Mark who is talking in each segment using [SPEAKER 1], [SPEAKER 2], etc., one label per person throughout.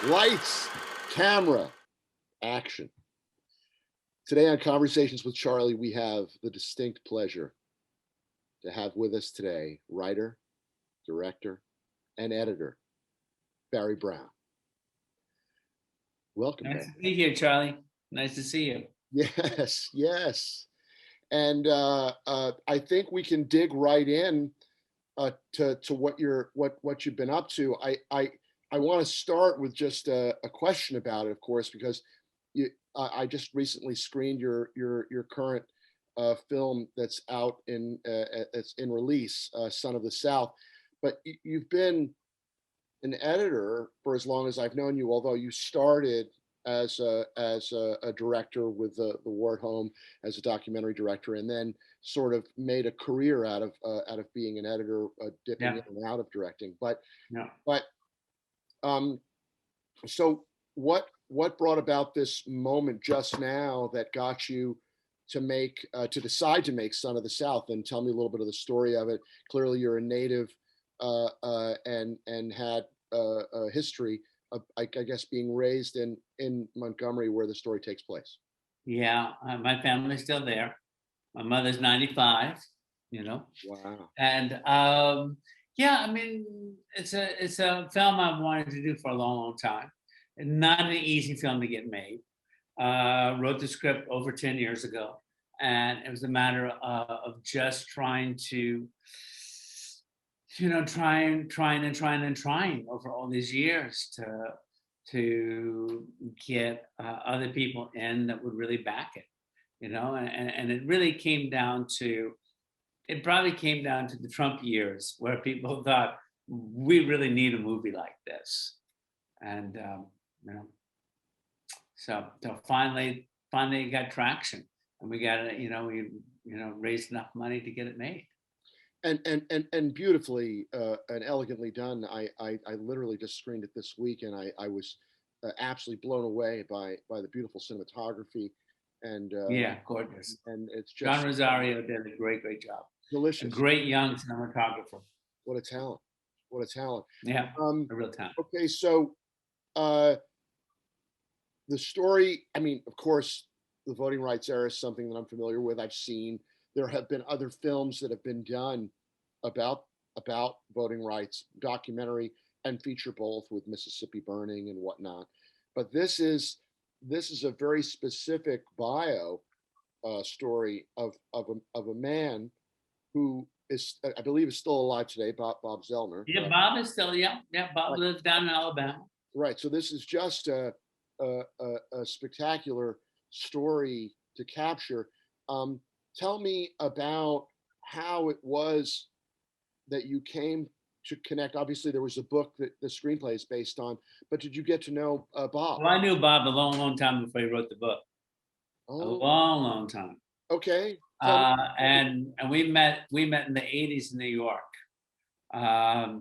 [SPEAKER 1] Lights, camera, action. Today on Conversations with Charlie, we have the distinct pleasure to have with us today writer, director, and editor, Barry Brown. Welcome,
[SPEAKER 2] Nice
[SPEAKER 1] Barry.
[SPEAKER 2] to be here, Charlie. Nice to see you.
[SPEAKER 1] Yes, yes. And I think we can dig right in to what you've been up to. I want to start with just a question about it, of course, because I just recently screened your current film that's out it's in release, Son of the South. But you've been an editor for as long as I've known you, although you started as a director with the Ward Home as a documentary director, and then sort of made a career out of being an editor, dipping in and out of directing. So what brought about this moment just now that got you to decide to make Son of the South? And tell me a little bit of the story of it. Clearly, you're a native and had a history of, I guess, being raised in Montgomery, where the story takes place.
[SPEAKER 2] Yeah, my family's still there. My mother's 95.
[SPEAKER 1] Wow.
[SPEAKER 2] And yeah, I mean, it's a film I've wanted to do for a long, long time. Not an easy film to get made. Wrote the script over 10 years ago, and it was a matter of just trying to, trying over all these years to get other people in that would really back it, and it really came down to. It probably came down to the Trump years where people thought we really need a movie like this, and so finally it got traction, and we got it. We raised enough money to get it made.
[SPEAKER 1] And beautifully and elegantly done. I literally just screened it this week, and I was absolutely blown away by the beautiful cinematography. And
[SPEAKER 2] yeah, gorgeous.
[SPEAKER 1] And it's just
[SPEAKER 2] John Rosario did a great job.
[SPEAKER 1] Delicious.
[SPEAKER 2] A great young cinematographer.
[SPEAKER 1] What a talent! What a talent!
[SPEAKER 2] Yeah, a real talent.
[SPEAKER 1] Okay, so the story. I mean, of course, the voting rights era is something that I'm familiar with. I've seen. There have been other films that have been done about voting rights, documentary and feature, both with Mississippi Burning and whatnot. But this is a very specific bio story of a man who is, I believe, is still alive today, Bob Zellner.
[SPEAKER 2] Yeah, Bob is still, yeah. Bob lives down in Alabama.
[SPEAKER 1] Right. So this is just a spectacular story to capture. Tell me about how it was that you came to connect. Obviously, there was a book that the screenplay is based on, but did you get to know Bob?
[SPEAKER 2] Well, I knew Bob a long time before he wrote the book.
[SPEAKER 1] Oh.
[SPEAKER 2] A long time.
[SPEAKER 1] Okay.
[SPEAKER 2] And we met in the 80s in New York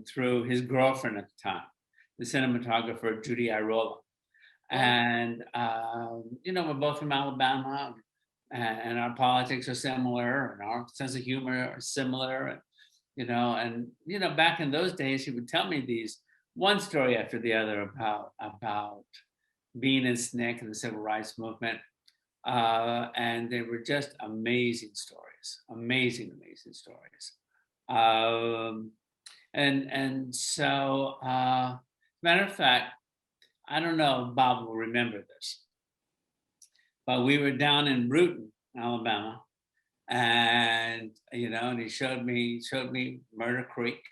[SPEAKER 2] through his girlfriend at the time, the cinematographer Judy Irola. And we're both from Alabama, and our politics are similar, and our sense of humor are similar, and back in those days, he would tell me these one story after the other about being in SNCC and the civil rights movement. And they were just amazing stories, amazing stories. And so, matter of fact, I don't know if Bob will remember this, but we were down in Bruton, Alabama, and and he showed me Murder Creek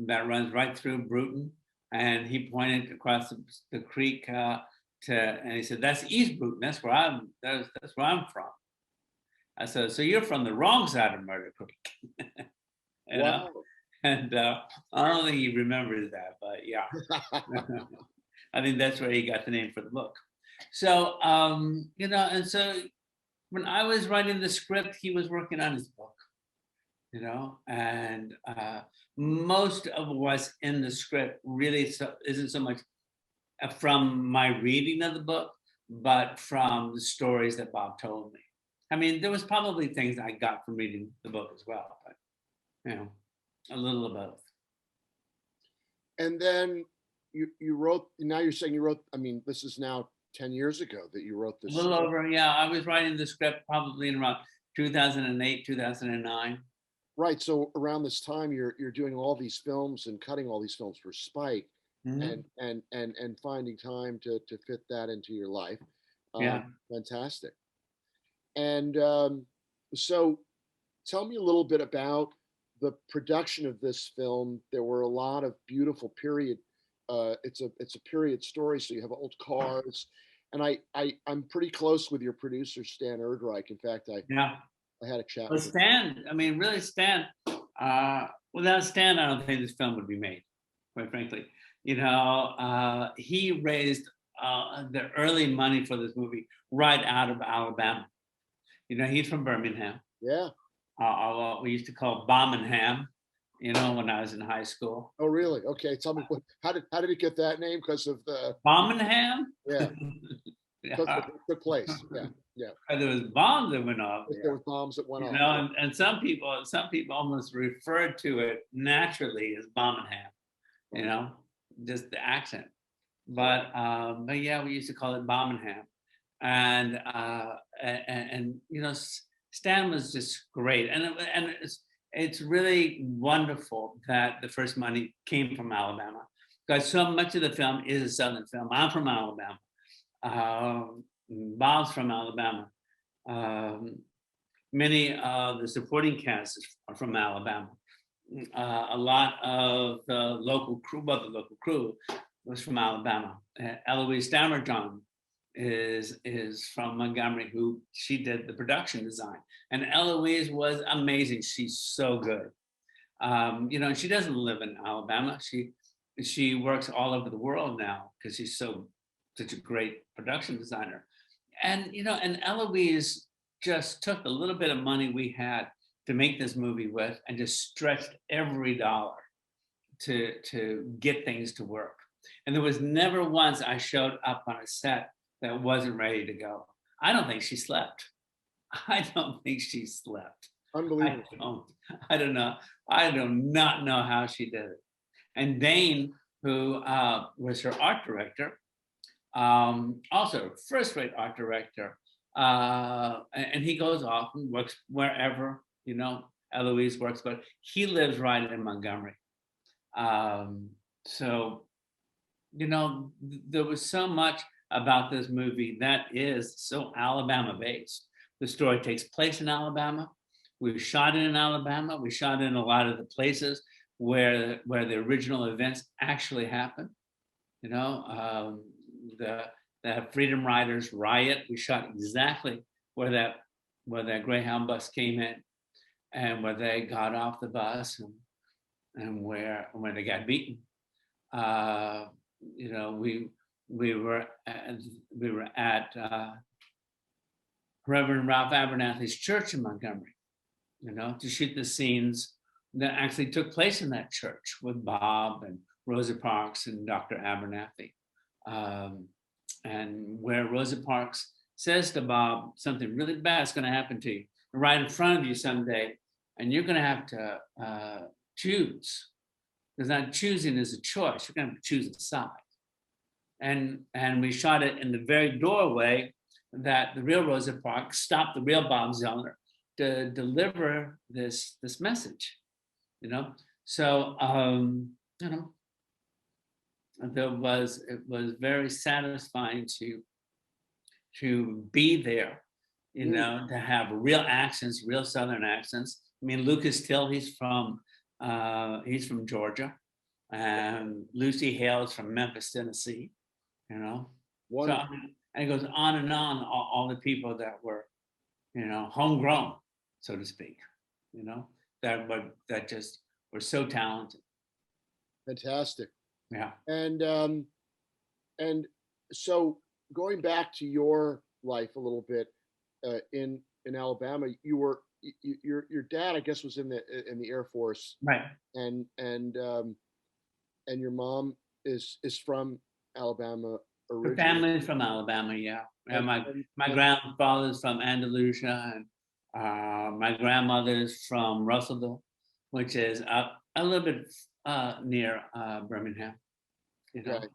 [SPEAKER 2] that runs right through Bruton, and he pointed across the creek and he said, "That's East Bruton. That's where I'm from." I said, "So you're from the wrong side of Murder Creek."
[SPEAKER 1] Wow.
[SPEAKER 2] And I don't think he remembers that, but yeah. I think that's where he got the name for the book. So, and so when I was writing the script, he was working on his book, and most of what's in the script really isn't so much from my reading of the book, but from the stories that Bob told me. I mean, there was probably things I got from reading the book as well, but a little of both.
[SPEAKER 1] And then you wrote, now you're saying you wrote, I mean, this is now 10 years ago that you wrote
[SPEAKER 2] A
[SPEAKER 1] this
[SPEAKER 2] little
[SPEAKER 1] script.
[SPEAKER 2] over, yeah. I was writing the script probably in around 2008, 2009.
[SPEAKER 1] Right. So around this time, you're doing all these films and cutting all these films for Spike,
[SPEAKER 2] Mhm.
[SPEAKER 1] and finding time to fit that into your life.
[SPEAKER 2] Yeah.
[SPEAKER 1] Fantastic. And so, tell me a little bit about the production of this film. There were a lot of beautiful period. It's a period story, so you have old cars, and I'm pretty close with your producer Stan Erdreich. In fact,
[SPEAKER 2] Yeah.
[SPEAKER 1] I had a chat
[SPEAKER 2] But
[SPEAKER 1] with him.
[SPEAKER 2] Stan, I mean, really, Stan. Without Stan, I don't think this film would be made. Quite frankly, he raised the early money for this movie right out of Alabama. He's from Birmingham.
[SPEAKER 1] Yeah.
[SPEAKER 2] What we used to call Birmingham. When I was in high school.
[SPEAKER 1] Oh, really? Okay. Tell me how did it get that name? Because of the
[SPEAKER 2] Birmingham.
[SPEAKER 1] yeah, because
[SPEAKER 2] Yeah.
[SPEAKER 1] it took place. Yeah, yeah.
[SPEAKER 2] There was bombs that went off
[SPEAKER 1] There
[SPEAKER 2] there.
[SPEAKER 1] were bombs that went
[SPEAKER 2] You
[SPEAKER 1] off.
[SPEAKER 2] know, and some people almost refer to it naturally as Birmingham, just the accent. But yeah, we used to call it Birmingham, and Stan was just great, and it's really wonderful that the first money came from Alabama, because so much of the film is a Southern film. I'm from Alabama. Bob's from Alabama. Many of the supporting cast are from Alabama. A lot of the local crew, was from Alabama. Eloise Damerjohn is from Montgomery, who she did the production design. And Eloise was amazing. She's so good. She doesn't live in Alabama. She works all over the world now because she's such a great production designer. And and Eloise just took the little bit of money we had to make this movie with and just stretched every dollar to get things to work. And there was never once I showed up on a set that wasn't ready to go. I don't think she slept. I don't think she slept.
[SPEAKER 1] Unbelievable.
[SPEAKER 2] I don't know. I do not know how she did it. And Dane, who was her art director, also first-rate art director, and he goes off and works wherever Eloise works, but he lives right in Montgomery. So there was so much about this movie that is so Alabama based. The story takes place in Alabama. We shot it in Alabama. We shot it in a lot of the places where the original events actually happened. The Freedom Riders riot. We shot exactly where that Greyhound bus came in, and where they got off the bus, and where they got beaten. We were at Reverend Ralph Abernathy's church in Montgomery, to shoot the scenes that actually took place in that church with Bob and Rosa Parks and Dr. Abernathy. And where Rosa Parks says to Bob, something really bad is going to happen to you right in front of you someday, and you're going to have to choose. Because not choosing is a choice. You're going to have to choose a side. And we shot it in the very doorway that the real Rosa Parks stopped the real Bob Zellner to deliver this message. So it was very satisfying to be there, to have real accents, real Southern accents. I mean, Lucas Till, he's from Georgia, and Lucy Hale's from Memphis, Tennessee. So and it goes on and on. All the people that were, homegrown, so to speak. That just were so talented.
[SPEAKER 1] Fantastic.
[SPEAKER 2] Yeah.
[SPEAKER 1] And so going back to your life a little bit, in Alabama, your dad, I guess, was in the Air Force,
[SPEAKER 2] right?
[SPEAKER 1] And your mom is from Alabama originally.
[SPEAKER 2] Her family's from Alabama, yeah. And my grandfather's from Andalusia, and my grandmother's from Russellville, which is a little bit near Birmingham. you know.
[SPEAKER 1] Okay.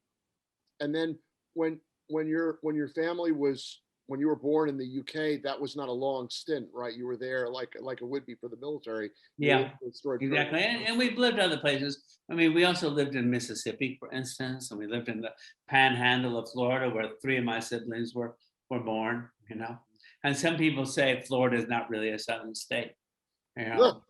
[SPEAKER 1] And then when your family was when you were born in the UK, that was not a long stint, right? You were there like it would be for the military. You were
[SPEAKER 2] Yeah,
[SPEAKER 1] there for a short period
[SPEAKER 2] exactly.
[SPEAKER 1] of time.
[SPEAKER 2] And we've lived other places. I mean, we also lived in Mississippi, for instance, and we lived in the panhandle of Florida where three of my siblings were born, you know. And some people say Florida is not really a southern state, you
[SPEAKER 1] Yeah,
[SPEAKER 2] know.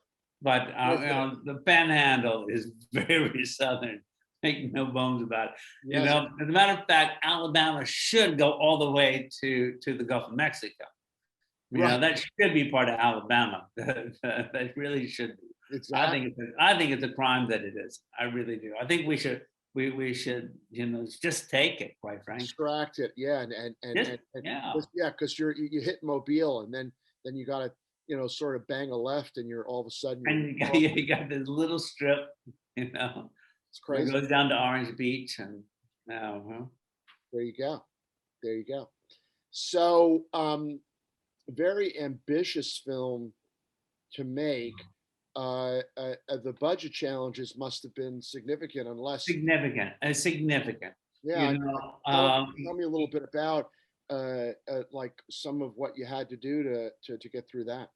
[SPEAKER 2] But you
[SPEAKER 1] okay.
[SPEAKER 2] know, the panhandle is very southern. Make no bones about it. You
[SPEAKER 1] Yes,
[SPEAKER 2] know, as a matter of fact, Alabama should go all the way to the Gulf of Mexico. You
[SPEAKER 1] right.
[SPEAKER 2] know, that should be part of Alabama. That really should be.
[SPEAKER 1] Exactly.
[SPEAKER 2] I think it's a crime that it is. I really do. I think we should, you know, just take it, quite frankly.
[SPEAKER 1] Extract it. Yeah,
[SPEAKER 2] Just yeah.
[SPEAKER 1] yeah, because you hit Mobile, and then you got to sort of bang a left, and you're all of a sudden
[SPEAKER 2] And you got this little strip, you know,
[SPEAKER 1] it's
[SPEAKER 2] that
[SPEAKER 1] crazy.
[SPEAKER 2] goes down to Orange Beach, and now, well,
[SPEAKER 1] There you go. There you go. So, very ambitious film to make. The budget challenges must have been significant, unless
[SPEAKER 2] significant, significant.
[SPEAKER 1] yeah.
[SPEAKER 2] You know,
[SPEAKER 1] Tell me a little bit about like some of what you had to do to get through that.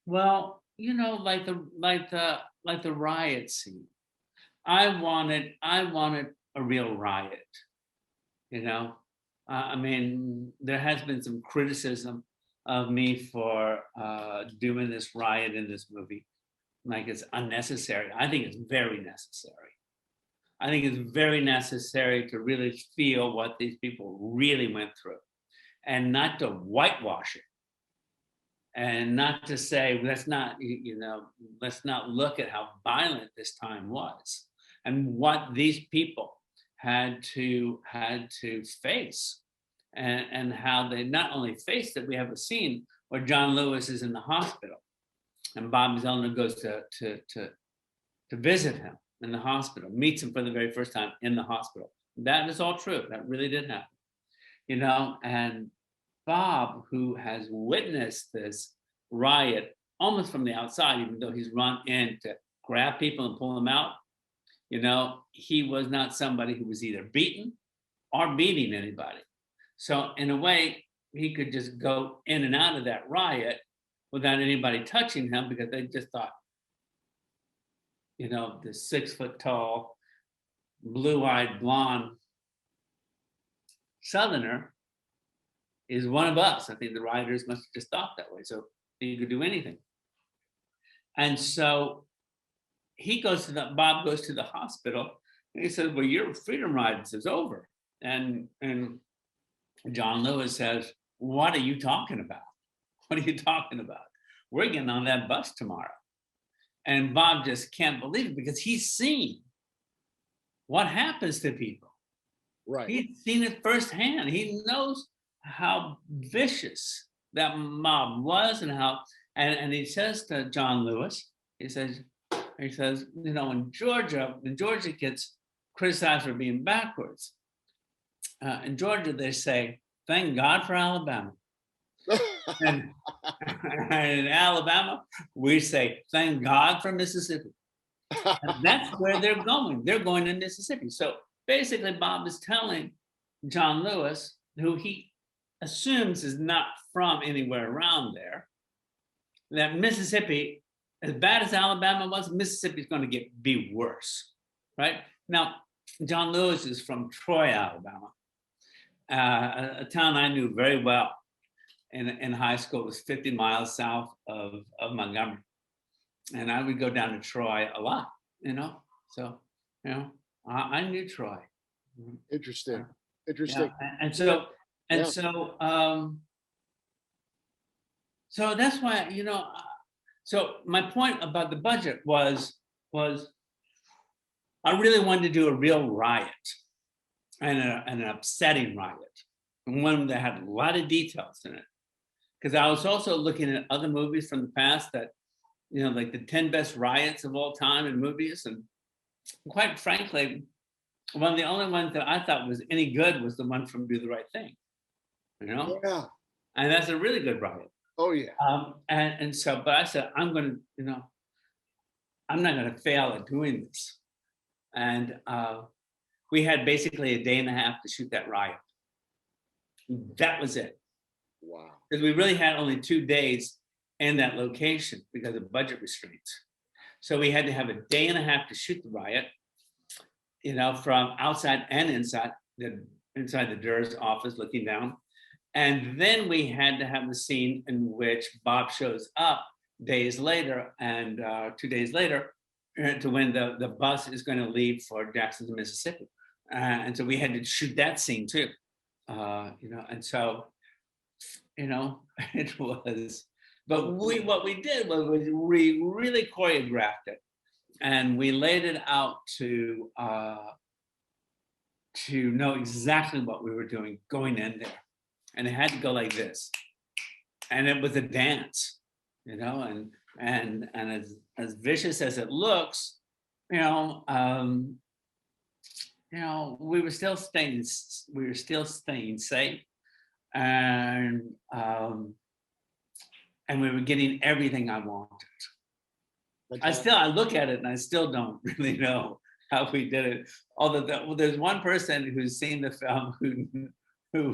[SPEAKER 2] well, you know, like the riot scene. I wanted a real riot. You know, I mean, there has been some criticism of me for doing this riot in this movie, like it's unnecessary. I think it's very necessary. I think it's very necessary to really feel what these people really went through, and not to whitewash it, and not to say let's not look at how violent this time was and what these people had to face, and how they not only faced it. We have a scene where John Lewis is in the hospital and Bob Zellner goes to visit him in the hospital, meets him for the very first time in the hospital. That is all true. That really did happen, you know. And Bob, who has witnessed this riot almost from the outside, even though he's run in to grab people and pull them out, you know, he was not somebody who was either beaten or beating anybody. So in a way, he could just go in and out of that riot without anybody touching him, because they just thought, you know, the 6 foot tall, blue-eyed blonde Southerner is one of us. I think the rioters must have just thought that way. So he could do anything. And so Bob goes to the hospital, and he says, well, your freedom rides is over. And John Lewis says, what are you talking about? What are you talking about? We're getting on that bus tomorrow. And Bob just can't believe it, because he's seen what happens to people.
[SPEAKER 1] Right.
[SPEAKER 2] He's seen it firsthand. He knows how vicious that mob was, and how, and he says to John Lewis, he says, you know, when Georgia gets criticized for being backwards, in Georgia they say, thank God for Alabama. and in Alabama, we say, thank God for Mississippi. And that's where they're going. They're going to Mississippi. So basically, Bob is telling John Lewis, who he assumes is not from anywhere around there, that Mississippi, as bad as Alabama was, Mississippi is going to be worse, right? Now, John Lewis is from Troy, Alabama, a town I knew very well in high school. It was 50 miles south of Montgomery. And I would go down to Troy a lot, you know? So, you know, I knew Troy.
[SPEAKER 1] Interesting.
[SPEAKER 2] Yeah. So that's why, you know, so my point about the budget was I really wanted to do a real riot, and an upsetting riot, and one that had a lot of details in it. Because I was also looking at other movies from the past that, you know, like the 10 best riots of all time in movies. And quite frankly, one of the only ones that I thought was any good was the one from Do the Right Thing, you know?
[SPEAKER 1] Yeah.
[SPEAKER 2] And that's a really good riot.
[SPEAKER 1] Oh, yeah.
[SPEAKER 2] And so, but I said, I'm going to, you know, I'm not going to fail at doing this. And we had basically a day and a half to shoot that riot. That was it.
[SPEAKER 1] Wow.
[SPEAKER 2] Because we really had only 2 days in that location because of budget restraints. So we had to have a day and a half to shoot the riot, you know, from outside and inside the Durr's office looking down. And then we had to have the scene in which Bob shows up days later and 2 days later to when the bus is going to leave for Jackson, Mississippi. And so we had to shoot that scene too, you know, and so, you know, it was, but what we did was we really choreographed it and we laid it out to know exactly what we were doing going in there. And it had to go like this. And it was a dance, you know, and as vicious as it looks, you know, we were still staying safe, and we were getting everything I wanted. I look at it and I still don't really know how we did it. Although there's one person who's seen the film who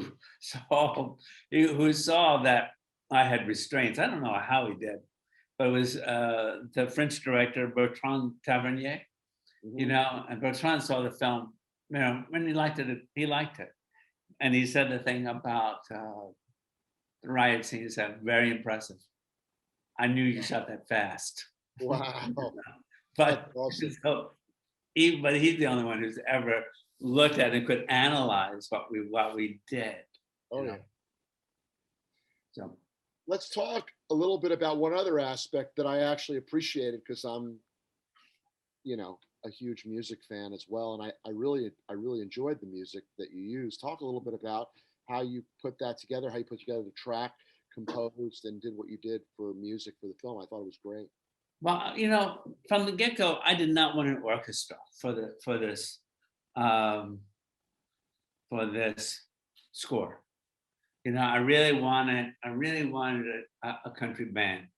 [SPEAKER 2] saw that I had restraints. I don't know how he did, but it was the French director Bertrand Tavernier. You know, and Bertrand saw the film. You know, when he liked it, and he said the thing about the riot scene. He said, "Very impressive. I knew you shot that fast."
[SPEAKER 1] Wow.
[SPEAKER 2] But
[SPEAKER 1] awesome.
[SPEAKER 2] but he's the only one who's ever looked at and could analyze what we did.
[SPEAKER 1] Oh yeah.
[SPEAKER 2] So
[SPEAKER 1] let's talk a little bit about one other aspect that I actually appreciated, because I'm, you know, a huge music fan as well, and I really enjoyed the music that you used. Talk a little bit about how you put that together, how you put together the track, composed, and did what you did for music for the film. I thought it was great.
[SPEAKER 2] Well, you know, from the get-go, I did not want an orchestra for this score. You know, I really wanted a country band.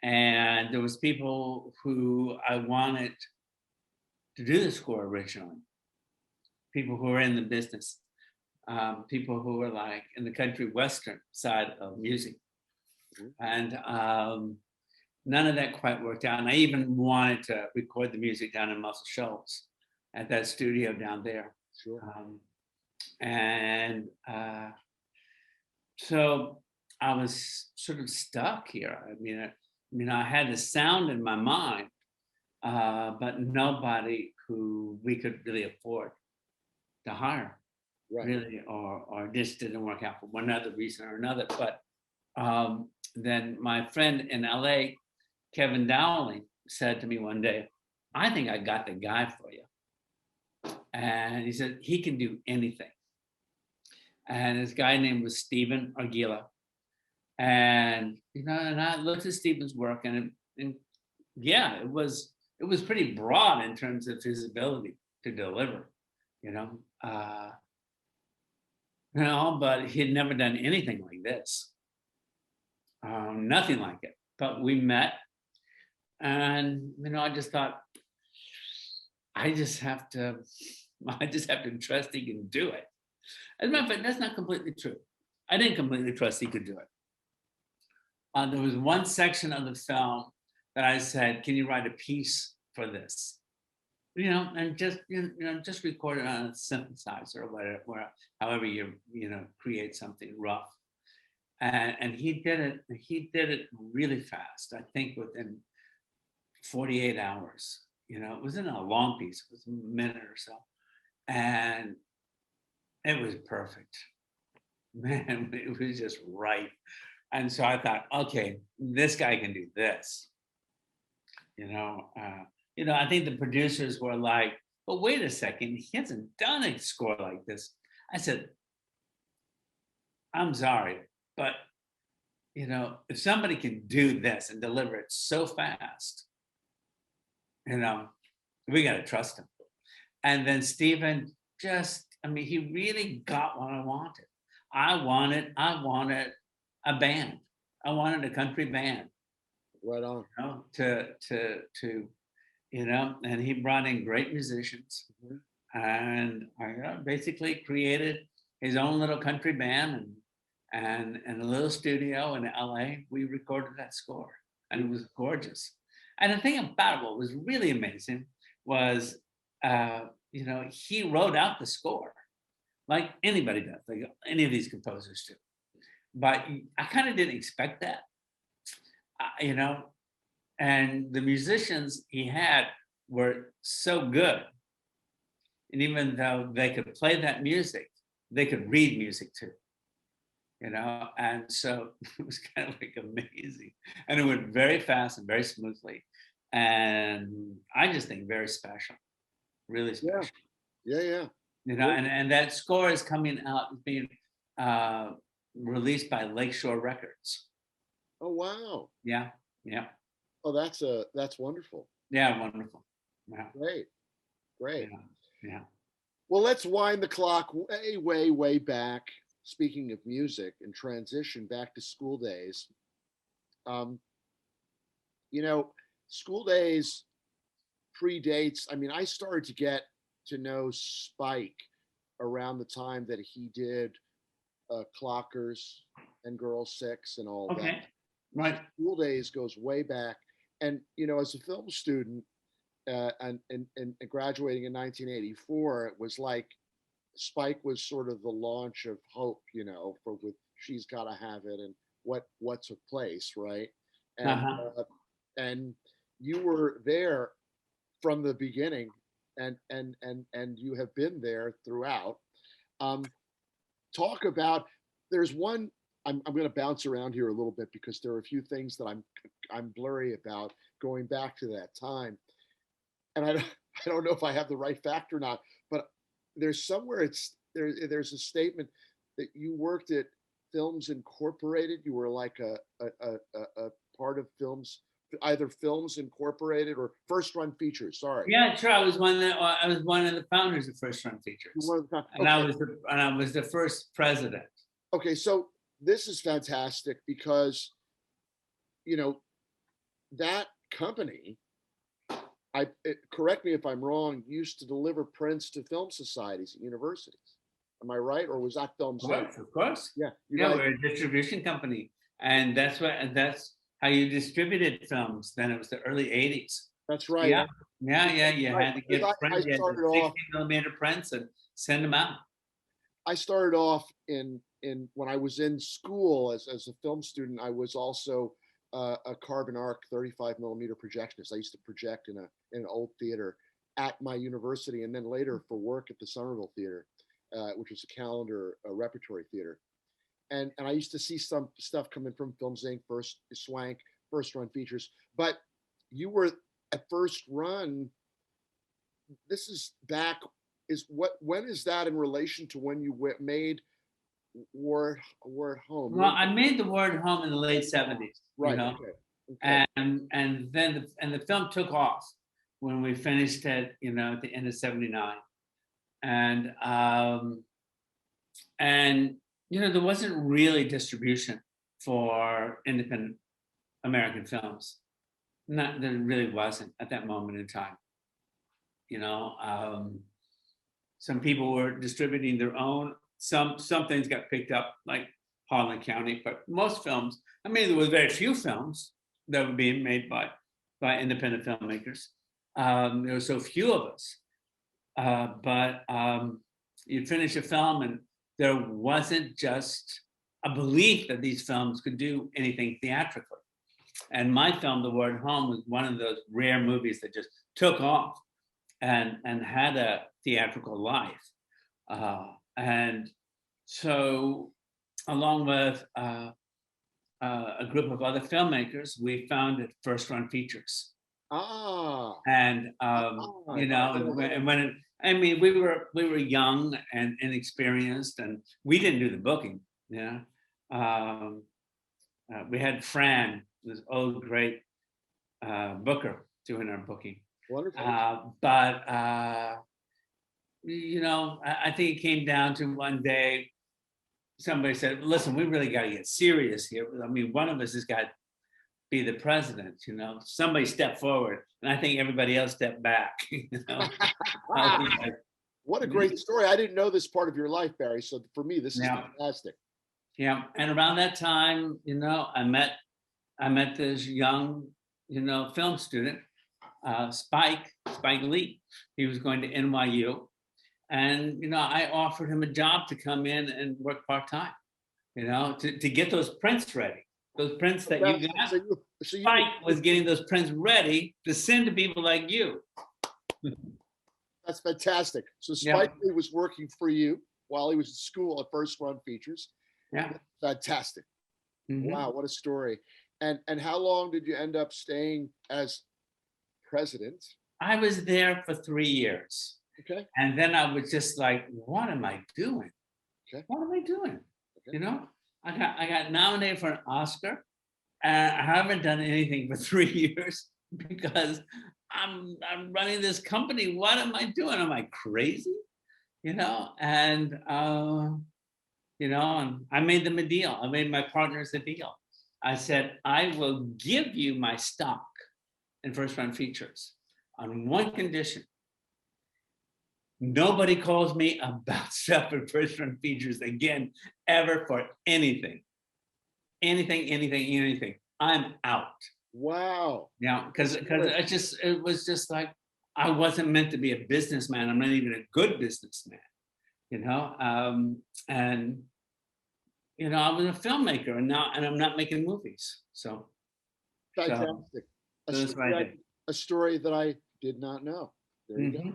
[SPEAKER 2] And there was people who I wanted to do the score originally. People who were in the business. People who were like in the country western side of music. And none of that quite worked out. And I even wanted to record the music down in Muscle Shoals at that studio down there.
[SPEAKER 1] Sure.
[SPEAKER 2] So I was sort of stuck here. I mean, I had the sound in my mind, but nobody who we could really afford to hire,
[SPEAKER 1] right.
[SPEAKER 2] Really, or this didn't work out for one other reason or another. But then my friend in LA, Kevin Dowling, said to me one day, "I think I got the guy for you." And he said, he can do anything. And this guy name was Stephen Arguilla. And, you know, and I looked at Stephen's work and yeah, it was pretty broad in terms of his ability to deliver, you know, but he had never done anything like this. Nothing like it. But we met, and you know, I just thought, I just have to trust he can do it. As a matter of fact, that's not completely true. I didn't completely trust he could do it. There was one section of the film that I said, "Can you write a piece for this?" You know, and just just record it on a synthesizer or whatever, however you create something rough. And he did it. He did it really fast. I think within 48 hours. You know, it wasn't a long piece. It was a minute or so, and it was perfect. Man, it was just right. And so I thought, okay, this guy can do this. You know, I think the producers were like, "But wait a second, he hasn't done a score like this." I said, "I'm sorry, but you know, if somebody can do this and deliver it so fast, you know, we got to trust him." And then Stephen he really got what I wanted. I wanted a band. I wanted a country band.
[SPEAKER 1] Right on.
[SPEAKER 2] You know, to and he brought in great musicians,
[SPEAKER 1] Mhm.
[SPEAKER 2] and I basically created his own little country band, and in a little studio in LA, we recorded that score, and it was gorgeous. And the thing about it, what was really amazing was, he wrote out the score like anybody does, like any of these composers do. But I kind of didn't expect that, and the musicians he had were so good. And even though they could play that music, they could read music too, and so it was kind of like amazing. And it went very fast and very smoothly. And I just think very special, really
[SPEAKER 1] Yeah.
[SPEAKER 2] special.
[SPEAKER 1] Yeah.
[SPEAKER 2] And that score is coming out, being uh, released by Lakeshore Records.
[SPEAKER 1] Oh, wow.
[SPEAKER 2] Yeah, yeah,
[SPEAKER 1] Oh, that's wonderful.
[SPEAKER 2] yeah, wonderful. Yeah,
[SPEAKER 1] Great. Great.
[SPEAKER 2] yeah, yeah.
[SPEAKER 1] Well, let's wind the clock way, way, way back. Speaking of music and transition back to school days. Um, you know, School days predates. I mean, I started to get to know Spike around the time that he did Clockers and Girl Six and all that.
[SPEAKER 2] Okay, right.
[SPEAKER 1] School days goes way back. And, as a film student and graduating in 1984, it was like Spike was sort of the launch of hope, for with She's Gotta Have It and what took place, right? And
[SPEAKER 2] Uh-huh.
[SPEAKER 1] and you were there from the beginning, and you have been there throughout. Um, Talk about there's one. I'm going to bounce around here a little bit because there are a few things that I'm blurry about going back to that time, and I don't know if I have the right fact or not, but there's somewhere there's a statement that you worked at Films Incorporated. You were like a part of Films, either Films Incorporated or First Run Features. Sorry.
[SPEAKER 2] Yeah, sure. I was one of the founders of First Run Features, and
[SPEAKER 1] Okay.
[SPEAKER 2] I was the first president.
[SPEAKER 1] Okay, so this is fantastic because you know that company. Correct me if I'm wrong. Used to deliver prints to film societies at universities. Am I right, or was that Film Center?
[SPEAKER 2] Of course.
[SPEAKER 1] Yeah, you
[SPEAKER 2] Yeah,
[SPEAKER 1] guys.
[SPEAKER 2] we're a distribution company, and that's how you distributed films. Then it was the early '80s.
[SPEAKER 1] That's right.
[SPEAKER 2] Yeah, yeah. You
[SPEAKER 1] Right,
[SPEAKER 2] had to
[SPEAKER 1] because
[SPEAKER 2] get
[SPEAKER 1] I
[SPEAKER 2] prints, you had
[SPEAKER 1] started
[SPEAKER 2] the
[SPEAKER 1] off.
[SPEAKER 2] 16mm prints and send them out.
[SPEAKER 1] I started off in when I was in school as a film student. I was also a carbon arc 35mm projectionist. I used to project in an old theater at my university, and then later for work at the Somerville Theater, which was a calendar repertory theater. And I used to see some stuff coming from Films Inc., First Swank, First Run Features. But you were at First Run. This is back. When is that in relation to when you made War at Home?
[SPEAKER 2] Well, I made the word home in the late '70s.
[SPEAKER 1] Right. Okay.
[SPEAKER 2] And then the film took off when we finished it, at the end of '79, and there wasn't really distribution for independent American films. Not there really wasn't at that moment in time. Some people were distributing their own. Some things got picked up, like Harlan County, but most films. I mean, there were very few films that were being made by independent filmmakers. There were so few of us, but you'd finish a film, and there wasn't just a belief that these films could do anything theatrically. And my film, The Word Home, was one of those rare movies that just took off and had a theatrical life. And so, along with a group of other filmmakers, we founded First Run Features. And we were young and inexperienced, and we didn't do the booking. We had Fran, this old great booker, doing our booking.
[SPEAKER 1] Wonderful.
[SPEAKER 2] But I think it came down to one day somebody said, "Listen, we really got to get serious here. I mean, one of us has got be the president. You know, somebody stepped forward, and I think everybody else stepped back. You know, I was like,
[SPEAKER 1] What a great story. I didn't know this part of your life, Barry. So for me, this is
[SPEAKER 2] Yeah.
[SPEAKER 1] fantastic.
[SPEAKER 2] yeah. And around that time, you know, I met this young, you know, film student, Spike Lee. He was going to NYU, and you know, I offered him a job to come in and work part time. You know, to get those prints ready. Those prints that you got.
[SPEAKER 1] So you
[SPEAKER 2] Spike was getting those prints ready to send to people like you.
[SPEAKER 1] That's fantastic. So
[SPEAKER 2] Yeah.
[SPEAKER 1] Spike Lee was working for you while he was at school at First Run Features.
[SPEAKER 2] Yeah.
[SPEAKER 1] Fantastic.
[SPEAKER 2] Mhm.
[SPEAKER 1] Wow, what a story. And how long did you end up staying as president?
[SPEAKER 2] I was there for 3 years.
[SPEAKER 1] Okay.
[SPEAKER 2] And then I was just like, what am I doing?
[SPEAKER 1] Okay.
[SPEAKER 2] What am I doing?
[SPEAKER 1] Okay.
[SPEAKER 2] You know, I got nominated for an Oscar, and I haven't done anything for 3 years because I'm running this company. What am I doing? Am I crazy? You know, and you know, and I made them a deal. I made my partners a deal. I said, I will give you my stock in First Run Features on one condition. Nobody calls me about stuff in First Run Features again, ever, for anything. Anything. I'm out.
[SPEAKER 1] Wow.
[SPEAKER 2] Yeah, because it was just like, I wasn't meant to be a businessman. I'm not even a good businessman, you know. And you know, I was a filmmaker, and I'm not making movies. So
[SPEAKER 1] Fantastic. A story that I did not know. There you go.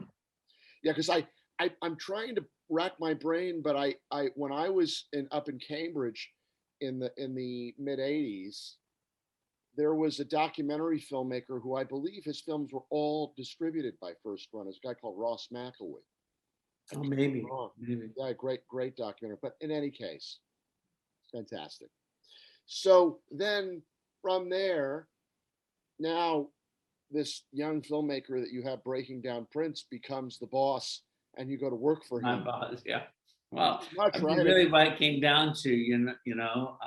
[SPEAKER 1] Yeah, because I'm trying to rack my brain, but I when I was up in Cambridge in the mid '80s, there was a documentary filmmaker who I believe his films were all distributed by First Run. There's a guy called Ross McElwee.
[SPEAKER 2] Oh, maybe.
[SPEAKER 1] Yeah, great documentary. But in any case, fantastic. So then from there, now this young filmmaker that you have breaking down prints becomes the boss, and you go to work for
[SPEAKER 2] My
[SPEAKER 1] him.
[SPEAKER 2] boss, yeah. Well,
[SPEAKER 1] Much, right?
[SPEAKER 2] really what it came down to, you know,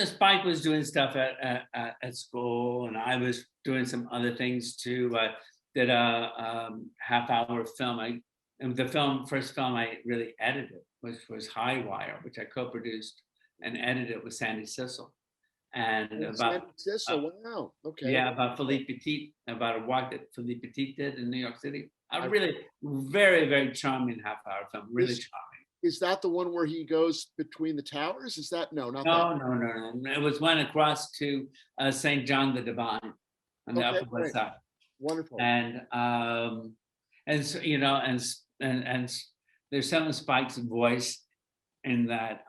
[SPEAKER 2] Spike was doing stuff at school, and I was doing some other things too. I did a half-hour film. And the first film I really edited was High Wire, which I co-produced and edited with Sandy Sissel. And about
[SPEAKER 1] Sissel, wow, okay.
[SPEAKER 2] Yeah, about Philippe Petit, about a walk that Philippe Petit did in New York City. A really very, very charming half-hour film, really charming.
[SPEAKER 1] Is that the one where he goes between the towers? Is that no?
[SPEAKER 2] It was one across to St. John the Divine on the Upper West Side.
[SPEAKER 1] Wonderful.
[SPEAKER 2] And so, you know, and there's some of Spike's voice in that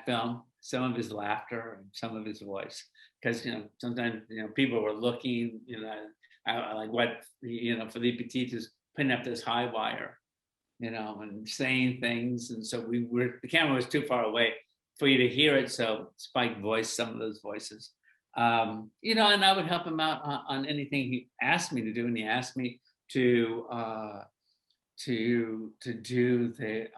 [SPEAKER 2] film, some of his laughter and some of his voice, because you know sometimes you know people were looking, you know, like what you know Philippe Petit is putting up this high wire, you know, and saying things, and so the camera was too far away for you to hear it, so Spike voiced some of those voices, you know, and I would help him out on anything he asked me to do, and he asked me to do the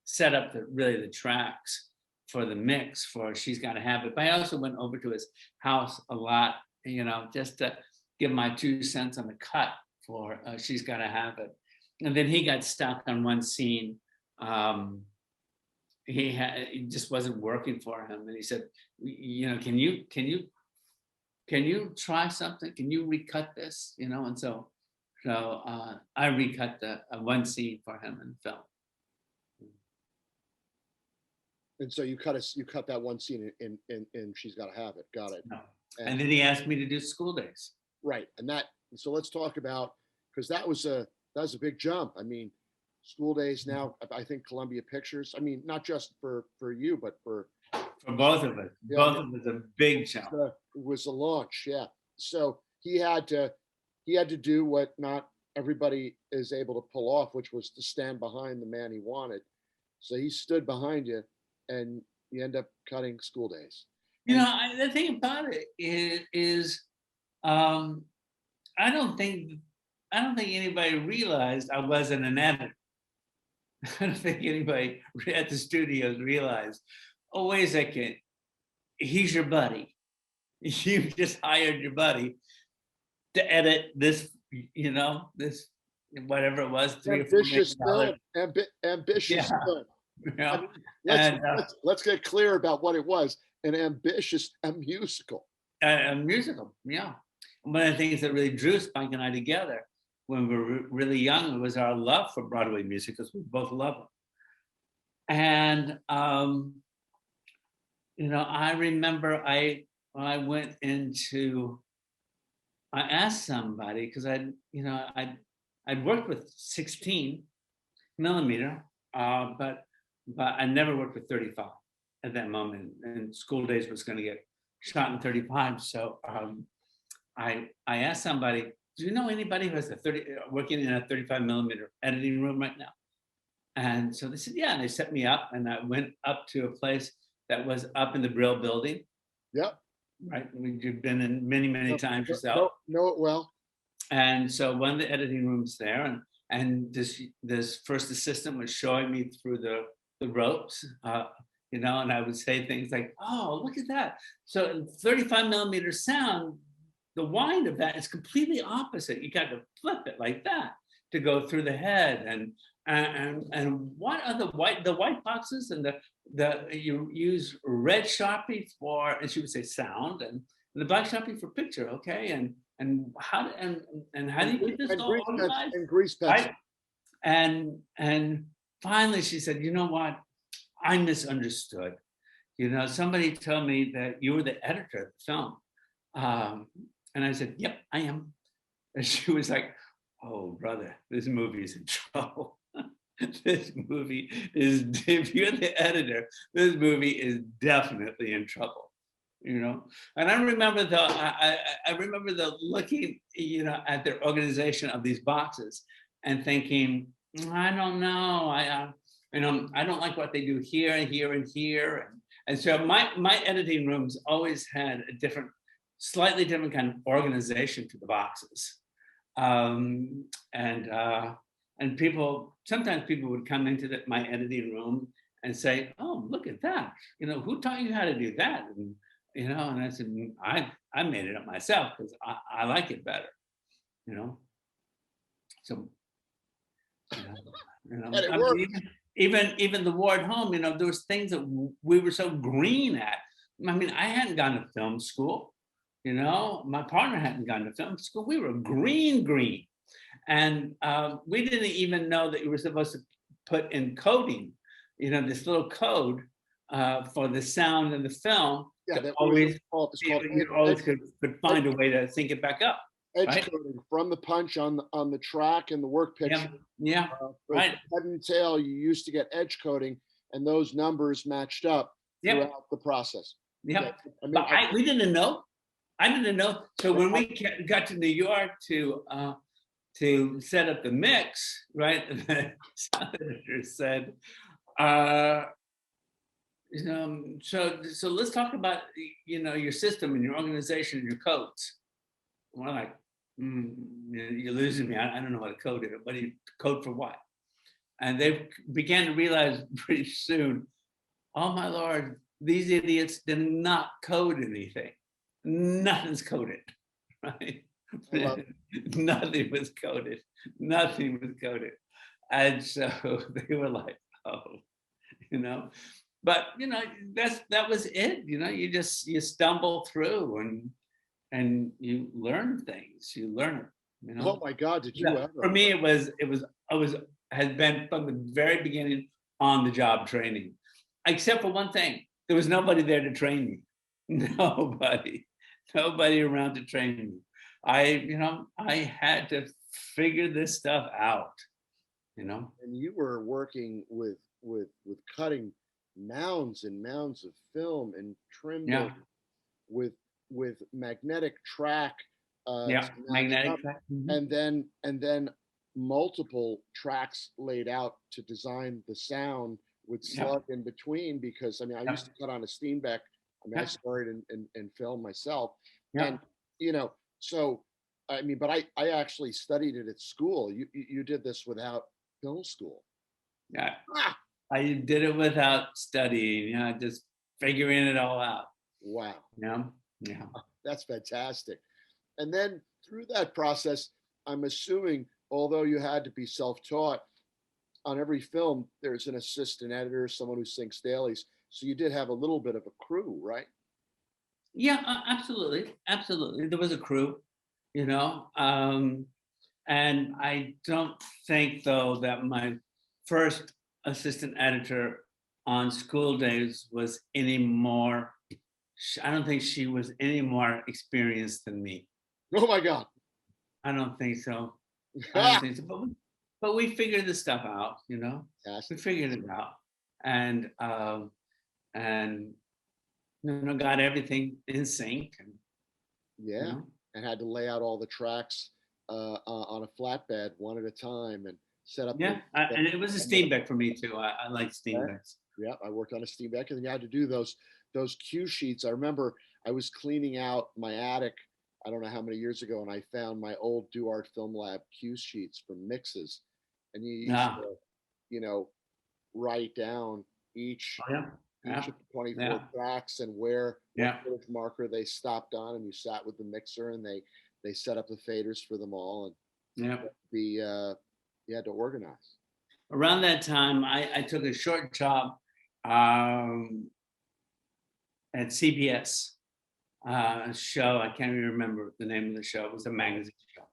[SPEAKER 2] set up the tracks for the mix for She's Gotta Have It. But I also went over to his house a lot, you know, just to give my 2 cents on the cut for She's Gotta Have It. And then he got stuck on one scene. It just wasn't working for him. And he said, you know, can you try something? Can you recut this? You know, and so I recut the one scene for him in film.
[SPEAKER 1] And so you cut that one scene in She's Gotta Have It. Got it.
[SPEAKER 2] No. And then he asked me to do School Days.
[SPEAKER 1] Right. So let's talk about, because that was a big jump. I mean, School Days now, I think Columbia Pictures, I mean, not just for you, but for
[SPEAKER 2] both of us. Yeah, both of us, a big jump.
[SPEAKER 1] It was a launch, yeah. So he had to do what not everybody is able to pull off, which was to stand behind the man he wanted. So he stood behind you, and you end up cutting School Days.
[SPEAKER 2] You know, the thing about it is I don't think anybody realized I wasn't an editor. I don't think anybody at the studios realized, oh, wait a second, he's your buddy. you just hired your buddy to edit this, this whatever it was,
[SPEAKER 1] Ambitious
[SPEAKER 2] $3 or
[SPEAKER 1] film, ambitious
[SPEAKER 2] $4 million.
[SPEAKER 1] film.
[SPEAKER 2] Yeah,
[SPEAKER 1] I
[SPEAKER 2] you know,
[SPEAKER 1] mean,
[SPEAKER 2] and
[SPEAKER 1] let's get clear about what it was. An ambitious, a musical.
[SPEAKER 2] a musical, yeah. One of the things that really drew Spike and I together when we were really young was our love for Broadway musicals. We both love them. And I remember when I went into, I asked somebody because I'd worked with 16 millimeter, but I never worked with 35 at that moment. And School Days was going to get shot in 35, so I asked somebody, do you know anybody who has working in a 35 millimeter editing room right now? And so they said, yeah, and they set me up, and I went up to a place that was up in the Brill building.
[SPEAKER 1] Yep.
[SPEAKER 2] Right. You've been in many times yourself.
[SPEAKER 1] Know it well.
[SPEAKER 2] And so one of the editing rooms there, and this first assistant was showing me through the ropes, and I would say things like, oh, look at that. So in 35 millimeter sound, the wind of that is completely opposite. You got to flip it like that to go through the head. And what are the white boxes, and you use red Sharpie for, and she would say sound, and the black Sharpie for picture, okay? And how do you get this all organized?
[SPEAKER 1] And grease pencil.
[SPEAKER 2] Right? And finally she said, you know what? I misunderstood. Somebody told me that you were the editor of the film. And I said, yep, I am. And she was like, oh, brother, this movie is in trouble. This movie is, if you're the editor, this movie is definitely in trouble, And I remember I remember looking, at their organization of these boxes and thinking, I don't know, I don't like what they do here and here and here, and so my editing rooms always had a slightly different kind of organization to the boxes, and sometimes people would come into my editing room and say, oh, look at that. Who taught you how to do that? And I said, I made it up myself because I like it better, So, even the ward home, there was things that we were so green at. I mean, I hadn't gone to film school, my partner hadn't gone to film school. We were green. And we didn't even know that you were supposed to put in coding, this little code for the sound in the film.
[SPEAKER 1] Yeah, that
[SPEAKER 2] you always could find a way to sync it back up.
[SPEAKER 1] Edge coding from the punch on the track and the work picture.
[SPEAKER 2] Yeah. Right.
[SPEAKER 1] Head and tail, you used to get edge coding, and those numbers matched up throughout the process.
[SPEAKER 2] Yeah. But we didn't know. I didn't know. So when we got to New York to set up the mix, right? The sound editor said, so let's talk about, your system and your organization and your codes. And we're like, you're losing me. I don't know what to code it. What do you code for what? And they began to realize pretty soon, oh my Lord, these idiots did not code anything. Nothing's coded, right? Nothing was coded. And so they were like, oh, but that was it. You stumble through and you learn things. You learn it.
[SPEAKER 1] Oh my God, did you ever?
[SPEAKER 2] For me, had been from the very beginning on the job training, except for one thing. There was nobody there to train me. Nobody around to train me. I had to figure this stuff out, And
[SPEAKER 1] you were working with cutting mounds and mounds of film and trim with magnetic track.
[SPEAKER 2] Magnetic track.
[SPEAKER 1] Mm-hmm. And then multiple tracks laid out to design the sound with slug in between, because I used to cut on a Steenbeck. I started in film myself. And so but I actually studied it at school. You did this without film school.
[SPEAKER 2] Yeah. I did it without studying, just figuring it all out.
[SPEAKER 1] Wow.
[SPEAKER 2] Yeah.
[SPEAKER 1] That's fantastic. And then through that process, I'm assuming, although you had to be self-taught, on every film there's an assistant editor, someone who syncs dailies. So you did have a little bit of a crew, right?
[SPEAKER 2] Yeah, absolutely, absolutely. There was a crew, you know, and I don't think though that my first assistant editor on School Days was any more. I don't think she was any more experienced than me.
[SPEAKER 1] Oh my God.
[SPEAKER 2] I don't think so. I don't think so. But we figured this stuff out, you know. We
[SPEAKER 1] Fantastic.
[SPEAKER 2] figured it out, and and got everything in sync, and you
[SPEAKER 1] Yeah.
[SPEAKER 2] know,
[SPEAKER 1] And had to lay out all the tracks on a flatbed one at a time and set up
[SPEAKER 2] yeah. And it was a
[SPEAKER 1] the
[SPEAKER 2] Steenbeck for me too. I like Steenbecks.
[SPEAKER 1] yeah, I worked on a steam deck, and then you had to do those cue sheets. I remember I was cleaning out my attic, I don't know how many years ago, and I found my old DuArt Film Lab cue sheets from mixes, and you used
[SPEAKER 2] Ah,
[SPEAKER 1] to, you know, write down
[SPEAKER 2] oh, yeah,
[SPEAKER 1] each
[SPEAKER 2] yeah,
[SPEAKER 1] of the 24
[SPEAKER 2] yeah,
[SPEAKER 1] tracks and where what
[SPEAKER 2] yeah,
[SPEAKER 1] footage marker they stopped on, and you sat with the mixer and they set up the faders for them all, and
[SPEAKER 2] yeah.
[SPEAKER 1] the you had to organize.
[SPEAKER 2] Around that time, I took a short job um, at CBS, a show. I can't even remember the name of the show. It was a magazine show,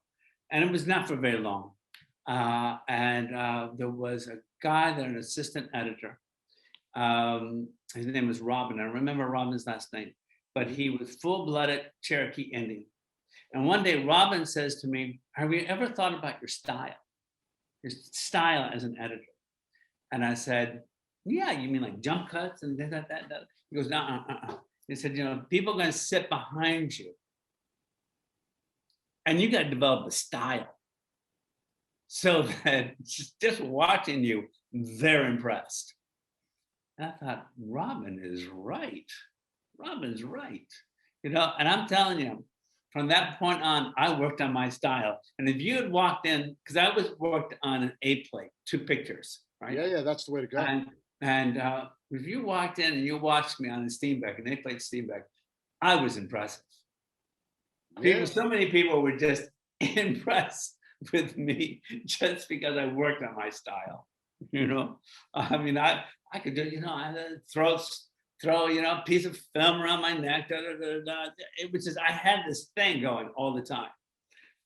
[SPEAKER 2] and it was not for very long. And there was a guy there, an assistant editor. His name was Robin. I remember Robin's last name, but he was full-blooded Cherokee Indian. And one day, Robin says to me, "Have you ever thought about your style as an editor?" And I said, "Yeah, you mean like jump cuts and that?" He goes, "No, He said, people are going to sit behind you, and you got to develop a style so that just watching you, they're impressed." And I thought, Robin is right. Robin's right. And I'm telling you, from that point on, I worked on my style. And if you had walked in, because I was worked on an 8 plate, 2 pictures, right?
[SPEAKER 1] Yeah, yeah, that's the way to go.
[SPEAKER 2] And if you walked in and you watched me on a Steenbeck, an 8 plate Steenbeck, I was impressive.
[SPEAKER 1] Yeah,
[SPEAKER 2] So many people were just impressed with me just because I worked on my style. I mean, I could do, I throw a piece of film around my neck. It was just, I had this thing going all the time,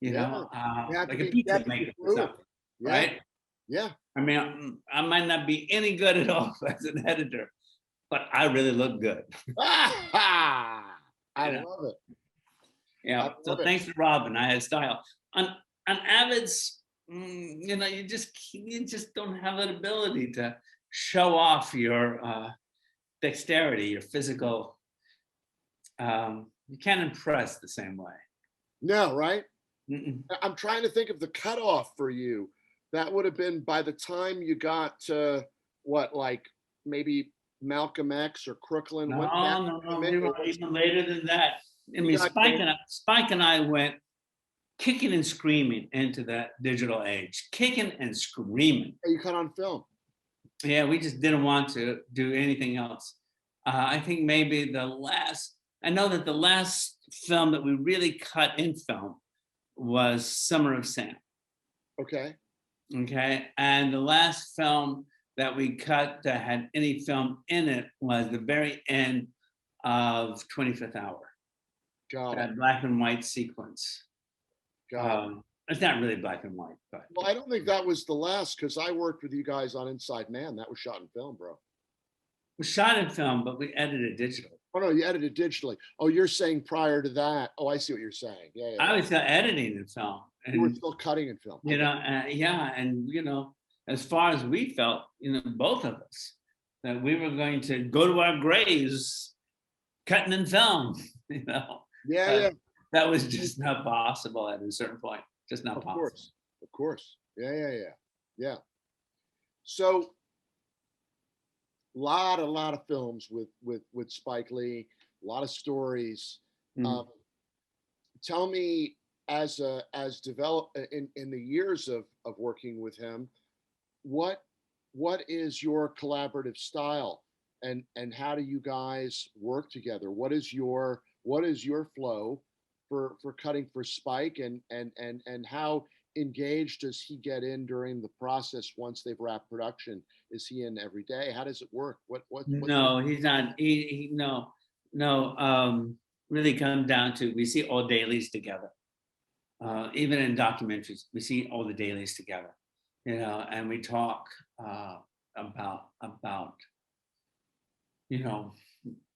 [SPEAKER 1] yeah. You have to
[SPEAKER 2] like a
[SPEAKER 1] be
[SPEAKER 2] pizza maker or
[SPEAKER 1] fluid.
[SPEAKER 2] something,
[SPEAKER 1] Yeah,
[SPEAKER 2] right?
[SPEAKER 1] yeah.
[SPEAKER 2] I mean, I might not be any good at all as an editor, but I really look good.
[SPEAKER 1] Ah, I
[SPEAKER 2] You know?
[SPEAKER 1] love it. I
[SPEAKER 2] Yeah. So
[SPEAKER 1] love it.
[SPEAKER 2] thanks to Robin, I had style. On Avids, you just don't have that ability to show off your dexterity, your physical. You can't impress the same way.
[SPEAKER 1] No, right?
[SPEAKER 2] Mm-mm.
[SPEAKER 1] I'm trying to think of the cutoff for you. That would have been by the time you got to what, like maybe Malcolm X or Crooklyn. When did that
[SPEAKER 2] No,
[SPEAKER 1] come
[SPEAKER 2] no.
[SPEAKER 1] in?
[SPEAKER 2] We
[SPEAKER 1] Or
[SPEAKER 2] were even later than that. I
[SPEAKER 1] you
[SPEAKER 2] mean,
[SPEAKER 1] got
[SPEAKER 2] Spike and I went kicking and screaming into that digital age, kicking and screaming.
[SPEAKER 1] you cut on film.
[SPEAKER 2] Yeah, we just didn't want to do anything else. I think maybe I know that the last film that we really cut in film was Summer of Sam.
[SPEAKER 1] Okay.
[SPEAKER 2] Okay. And the last film that we cut that had any film in it was the very end of 25th Hour,
[SPEAKER 1] Got it.
[SPEAKER 2] that black and white sequence.
[SPEAKER 1] Got it.
[SPEAKER 2] It's not really black and white, but
[SPEAKER 1] Well, I don't think that was the last because I worked with you guys on Inside Man. That was shot in film, bro.
[SPEAKER 2] we shot in film, but we edited digitally.
[SPEAKER 1] Oh no, you edited digitally. Oh, you're saying prior to that. Oh, I see what you're saying. Yeah, yeah.
[SPEAKER 2] I was still editing in film.
[SPEAKER 1] You were
[SPEAKER 2] And
[SPEAKER 1] still cutting in film.
[SPEAKER 2] yeah, and as far as we felt, both of us, that we were going to go to our graves cutting in film,
[SPEAKER 1] Yeah,
[SPEAKER 2] but
[SPEAKER 1] yeah.
[SPEAKER 2] that was just not possible at a certain point. Just not
[SPEAKER 1] Of
[SPEAKER 2] possible.
[SPEAKER 1] course. Of course. Yeah, yeah, yeah. Yeah. So a lot of films with Spike Lee, a lot of stories.
[SPEAKER 2] Mm.
[SPEAKER 1] Tell me, as develop in the years of working with him, what what is your collaborative style, and how do you guys work together? what is your flow for cutting for Spike, and how engaged does he get in during the process once they've wrapped production? Is he in every day? How does it work? What's
[SPEAKER 2] No, he's not. He no, no. Really comes down to we see all dailies together. Even in documentaries, we see all the dailies together, and we talk about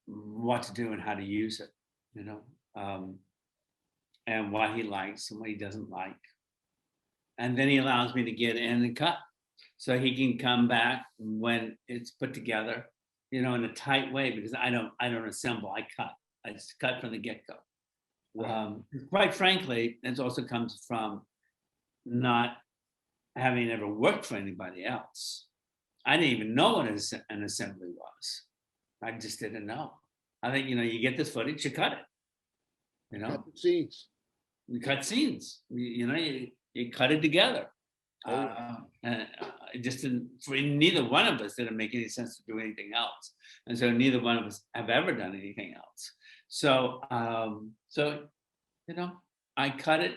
[SPEAKER 2] what to do and how to use it, and what he likes and what he doesn't like, and then he allows me to get in and cut, so he can come back when it's put together, in a tight way, because I don't assemble, I cut. I just cut from the get-go.
[SPEAKER 1] right?
[SPEAKER 2] Quite frankly, it also comes from not having ever worked for anybody else. I didn't even know what an assembly was. I just didn't know. I think, you get this footage, you cut it.
[SPEAKER 1] Cut the scenes.
[SPEAKER 2] You cut scenes. You cut it together. And it just didn't, for neither one of us didn't make any sense to do anything else. And so neither one of us have ever done anything else. So, I cut it,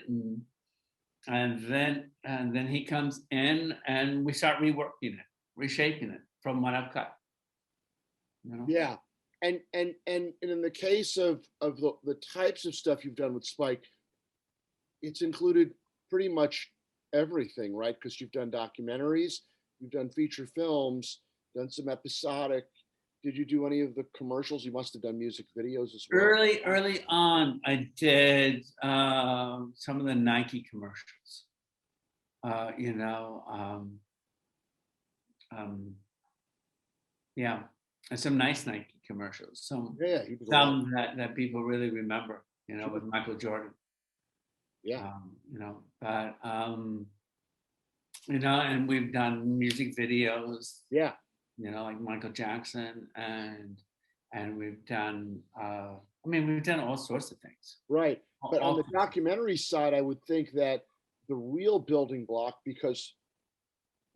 [SPEAKER 2] and then he comes in and we start reworking it, reshaping it from what I've cut.
[SPEAKER 1] Yeah, and in the case of the types of stuff you've done with Spike, it's included pretty much everything, right? Because you've done documentaries, you've done feature films, done some episodic. Did you do any of the commercials? You must have done music videos as well.
[SPEAKER 2] Early on, I did some of the Nike commercials. Yeah, and some nice Nike commercials. Some that people really remember. With Michael Jordan.
[SPEAKER 1] Yeah.
[SPEAKER 2] And we've done music videos.
[SPEAKER 1] Yeah.
[SPEAKER 2] Like Michael Jackson, and we've done we've done all sorts of things.
[SPEAKER 1] Right. But on the documentary side, I would think that the real building block, because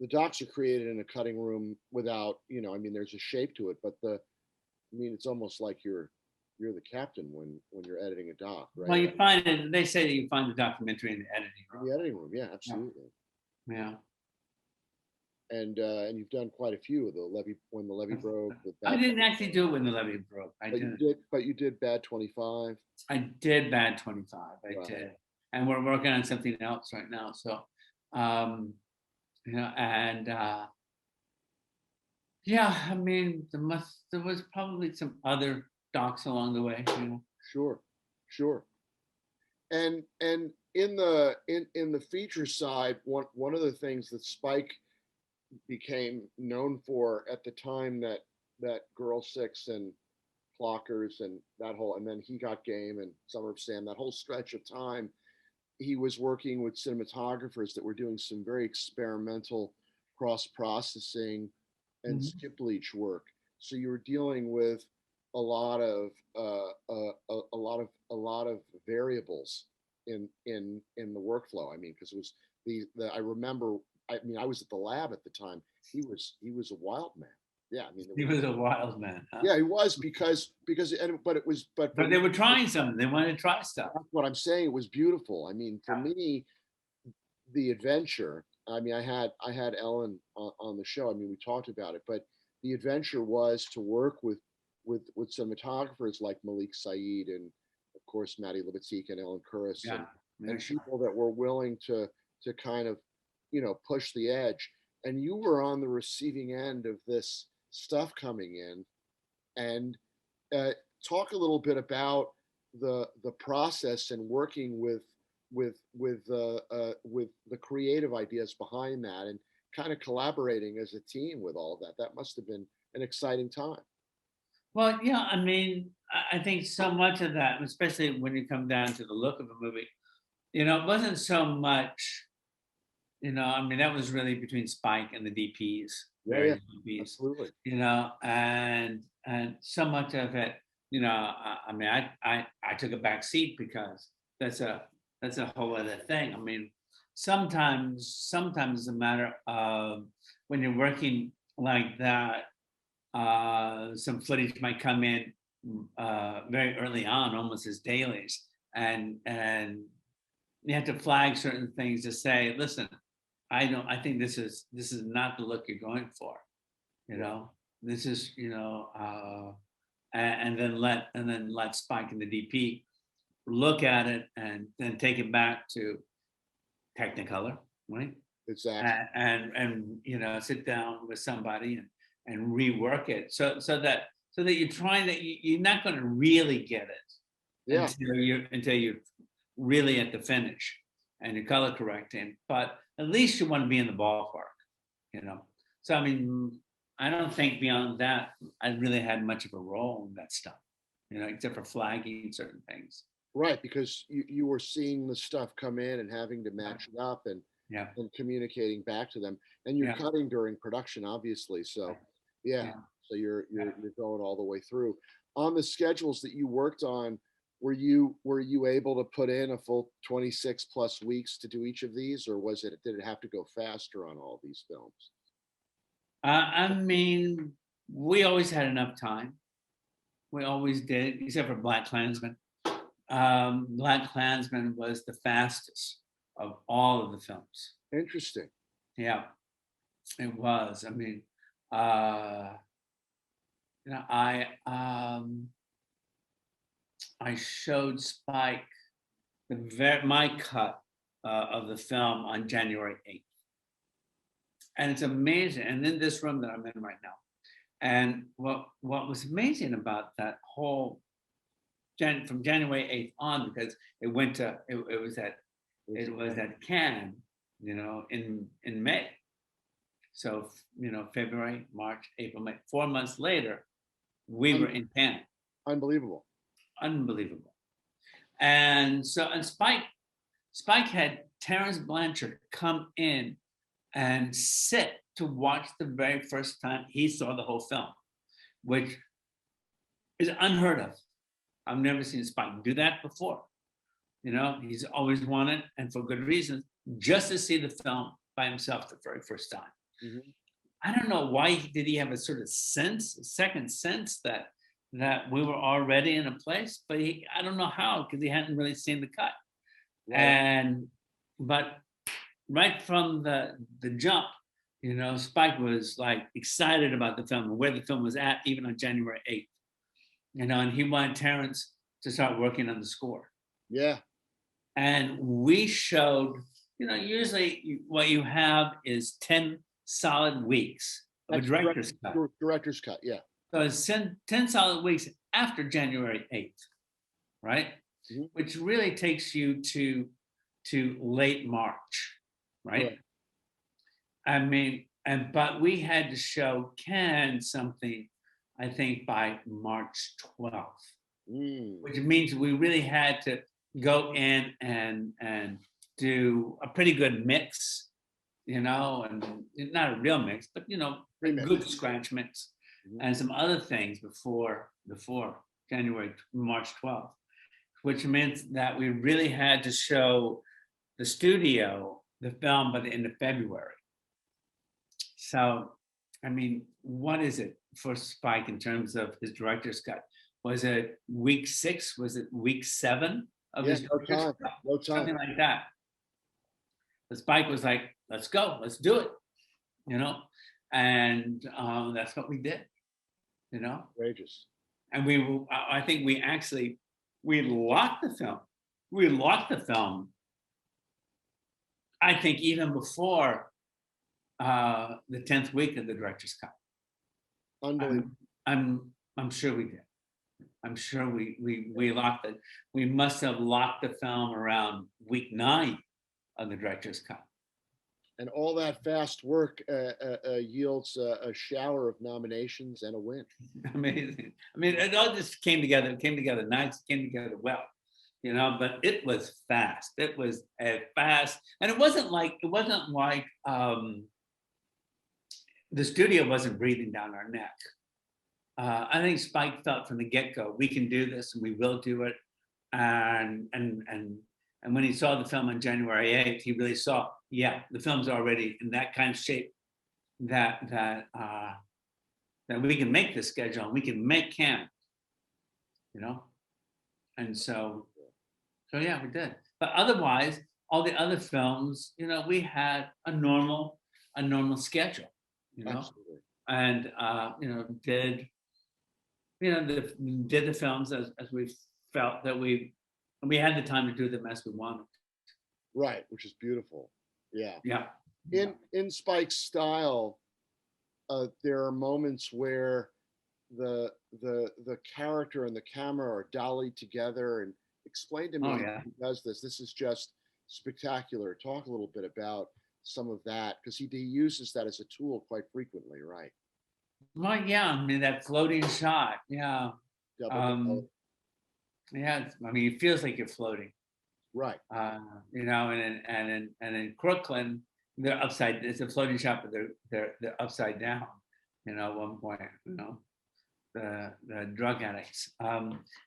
[SPEAKER 1] the docs are created in a cutting room without, there's a shape to it, but it's almost like you're the captain when you're editing a doc, right?
[SPEAKER 2] Well, you find it. They say that you find the documentary in the editing room.
[SPEAKER 1] The editing room, yeah, absolutely.
[SPEAKER 2] Yeah.
[SPEAKER 1] And you've done quite a few of when the levee broke.
[SPEAKER 2] I didn't actually do it when the levee broke.
[SPEAKER 1] But you did Bad 25.
[SPEAKER 2] I did Bad 25. I did, and we're working on something else right now. So, and there was probably some other docs along the way.
[SPEAKER 1] Sure. And in the feature side, one of the things that Spike became known for at the time that Girl 6 and Clockers and and then He Got Game and Summer of Sam, that whole stretch of time, he was working with cinematographers that were doing some very experimental cross-processing and skip bleach work. So you were dealing with a lot of variables in the workflow. Because it was I remember. I was at the lab at the time. He was a wild man. Yeah,
[SPEAKER 2] he was a wild man. Huh?
[SPEAKER 1] Yeah, he was because but
[SPEAKER 2] they were trying something. They wanted to try stuff.
[SPEAKER 1] That's what I'm saying. It was beautiful. For me, the adventure. I had Ellen on the show. We talked about it, but the adventure was to work with cinematographers like Malik Saeed and of course Maddie Levitique and Ellen Curris and people that were willing to kind of push the edge. And you were on the receiving end of this stuff coming in. And talk a little bit about the process and working with the creative ideas behind that, and kind of collaborating as a team with all of that. That must have been an exciting time.
[SPEAKER 2] Well, yeah, I think so much of that, especially when you come down to the look of a movie, it wasn't so much. That was really between Spike and the DPs.
[SPEAKER 1] Yeah,
[SPEAKER 2] DPs,
[SPEAKER 1] absolutely.
[SPEAKER 2] And so much of it, I took a back seat because that's a whole other thing. Sometimes it's a matter of when you're working like that, some footage might come in very early on, almost as dailies, and you have to flag certain things to say, listen, I think this is not the look you're going for, you know. This is, you know, and then let Spike and the DP look at it and then take it back to Technicolor, right?
[SPEAKER 1] Exactly.
[SPEAKER 2] And you know, sit down with somebody and rework it so that you're trying that you're not going to really get it until you're really at the finish and you're color correcting, but at least you want to be in the ballpark, you know. So I mean, I don't think beyond that I really had much of a role in that stuff, you know, except for flagging certain things.
[SPEAKER 1] Right, because you were seeing the stuff come in and having to match it up and communicating back to them, and you're cutting during production, obviously. So, so you're going all the way through. On the schedules that you worked on, were you able to put in a full 26 plus weeks to do each of these, or did it have to go faster on all these films?
[SPEAKER 2] I mean, we always had enough time. We always did, except for BlacKkKlansman. BlacKkKlansman was the fastest of all of the films.
[SPEAKER 1] Interesting.
[SPEAKER 2] Yeah, it was. I mean, you know, I showed Spike my cut of the film on January 8th. And it's amazing. And in this room that I'm in right now. And what was amazing about that whole from January 8th on, because it was at Cannes, you know, in May. So, you know, February, March, April, May, 4 months later, we were in Cannes.
[SPEAKER 1] Unbelievable.
[SPEAKER 2] And Spike had Terrence Blanchard come in and sit to watch the very first time he saw the whole film, which is unheard of. I've never seen Spike do that before. You know, he's always wanted, and for good reason, just to see the film by himself the very first time. Mm-hmm. I don't know why did he have a sort of second sense that we were already in a place, but I don't know how, because he hadn't really seen the cut. Right. But right from the jump, you know, Spike was like excited about the film and where the film was at, even on January 8th. You know, and he wanted Terrence to start working on the score.
[SPEAKER 1] Yeah.
[SPEAKER 2] And we showed, you know, usually what you have is 10 solid weeks of a director's cut.
[SPEAKER 1] Director's cut, yeah.
[SPEAKER 2] So it's 10 solid weeks after January 8th, right? Mm-hmm. Which really takes you to late March, right? I mean, but we had to show Ken something, I think, by March 12th, which means we really had to go in and do a pretty good mix, you know, and not a real mix, but, you know, a good scratch mix, and some other things before March 12th, which meant that we really had to show the studio the film by the end of February. So, I mean, what is it for Spike in terms of his director's cut? Was it week 6? Was it week 7 of his director's cut?
[SPEAKER 1] No time.
[SPEAKER 2] Something like that. But Spike was like, let's go, let's do it, you know? And that's what we did, you know?
[SPEAKER 1] Outrageous.
[SPEAKER 2] And I think we locked the film. We locked the film, I think, even before the 10th week of the director's cut.
[SPEAKER 1] Unbelievable.
[SPEAKER 2] I'm sure we did. I'm sure we locked it. We must have locked the film around week 9 of the director's cut.
[SPEAKER 1] And all that fast work yields a shower of nominations and a win.
[SPEAKER 2] Amazing. I mean, it all just came together. It came together nice. It came together well, you know. But it was fast. It was fast, and it wasn't like the studio wasn't breathing down our neck. I think Spike felt from the get-go, we can do this and we will do it. And when he saw the film on January 8th, he really saw, the film's already in that kind of shape that we can make this schedule and we can make Cannes. you know. And so yeah, we did. But otherwise, all the other films, you know, we had a normal schedule, you know,
[SPEAKER 1] Absolutely.
[SPEAKER 2] and you know, did the films as we felt that we had the time to do them as we wanted.
[SPEAKER 1] Right, which is beautiful. Yeah.
[SPEAKER 2] Yeah.
[SPEAKER 1] In Spike's style, there are moments where the character and the camera are dollied together. And explain to me
[SPEAKER 2] Oh
[SPEAKER 1] how
[SPEAKER 2] yeah.
[SPEAKER 1] he does this. This is just spectacular. Talk a little bit about some of that, because he uses that as a tool quite frequently, right?
[SPEAKER 2] Well, yeah. I mean that floating shot. Yeah.
[SPEAKER 1] Double,
[SPEAKER 2] Um, yeah. I mean, it feels like you're floating.
[SPEAKER 1] right.
[SPEAKER 2] You know, and in Crooklyn, they're upside. It's a floating shop, but they're upside down. You know, at one point, you know, the drug addicts,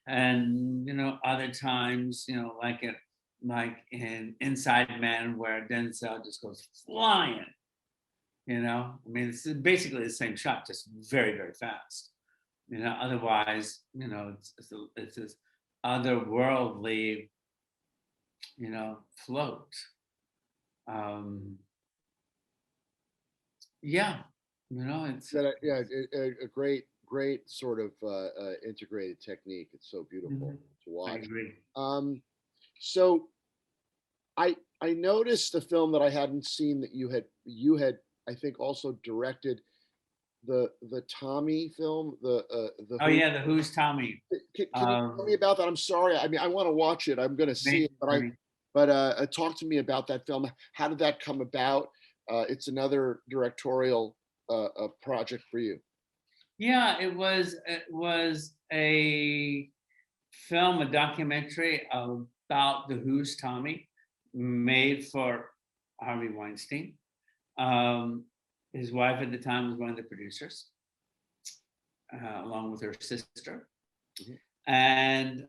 [SPEAKER 2] and you know, other times, you know, like in Inside Man, where Denzel just goes flying. You know, I mean, it's basically the same shot, just very very fast. You know, otherwise, you know, it's this otherworldly, you know, float. Um, yeah, you know, it's
[SPEAKER 1] Yeah, a great sort of integrated technique. It's so beautiful
[SPEAKER 2] Mhm.
[SPEAKER 1] to
[SPEAKER 2] I
[SPEAKER 1] watch.
[SPEAKER 2] agree.
[SPEAKER 1] Um, so I noticed a film that I hadn't seen that you had I think also directed, the Tommy film, the
[SPEAKER 2] Oh
[SPEAKER 1] Who.
[SPEAKER 2] yeah, the Who's Tommy.
[SPEAKER 1] Can you tell me about that? I'm sorry. I mean, I want to watch it. I'm going to see it,
[SPEAKER 2] Amazing,
[SPEAKER 1] but
[SPEAKER 2] funny.
[SPEAKER 1] talk to me about that film. How did that come about? It's another directorial project for you.
[SPEAKER 2] Yeah, it was a film, a documentary about the Who's Tommy, made for Harvey Weinstein. Um, his wife at the time was one of the producers, along with her sister,
[SPEAKER 1] Mhm.
[SPEAKER 2] and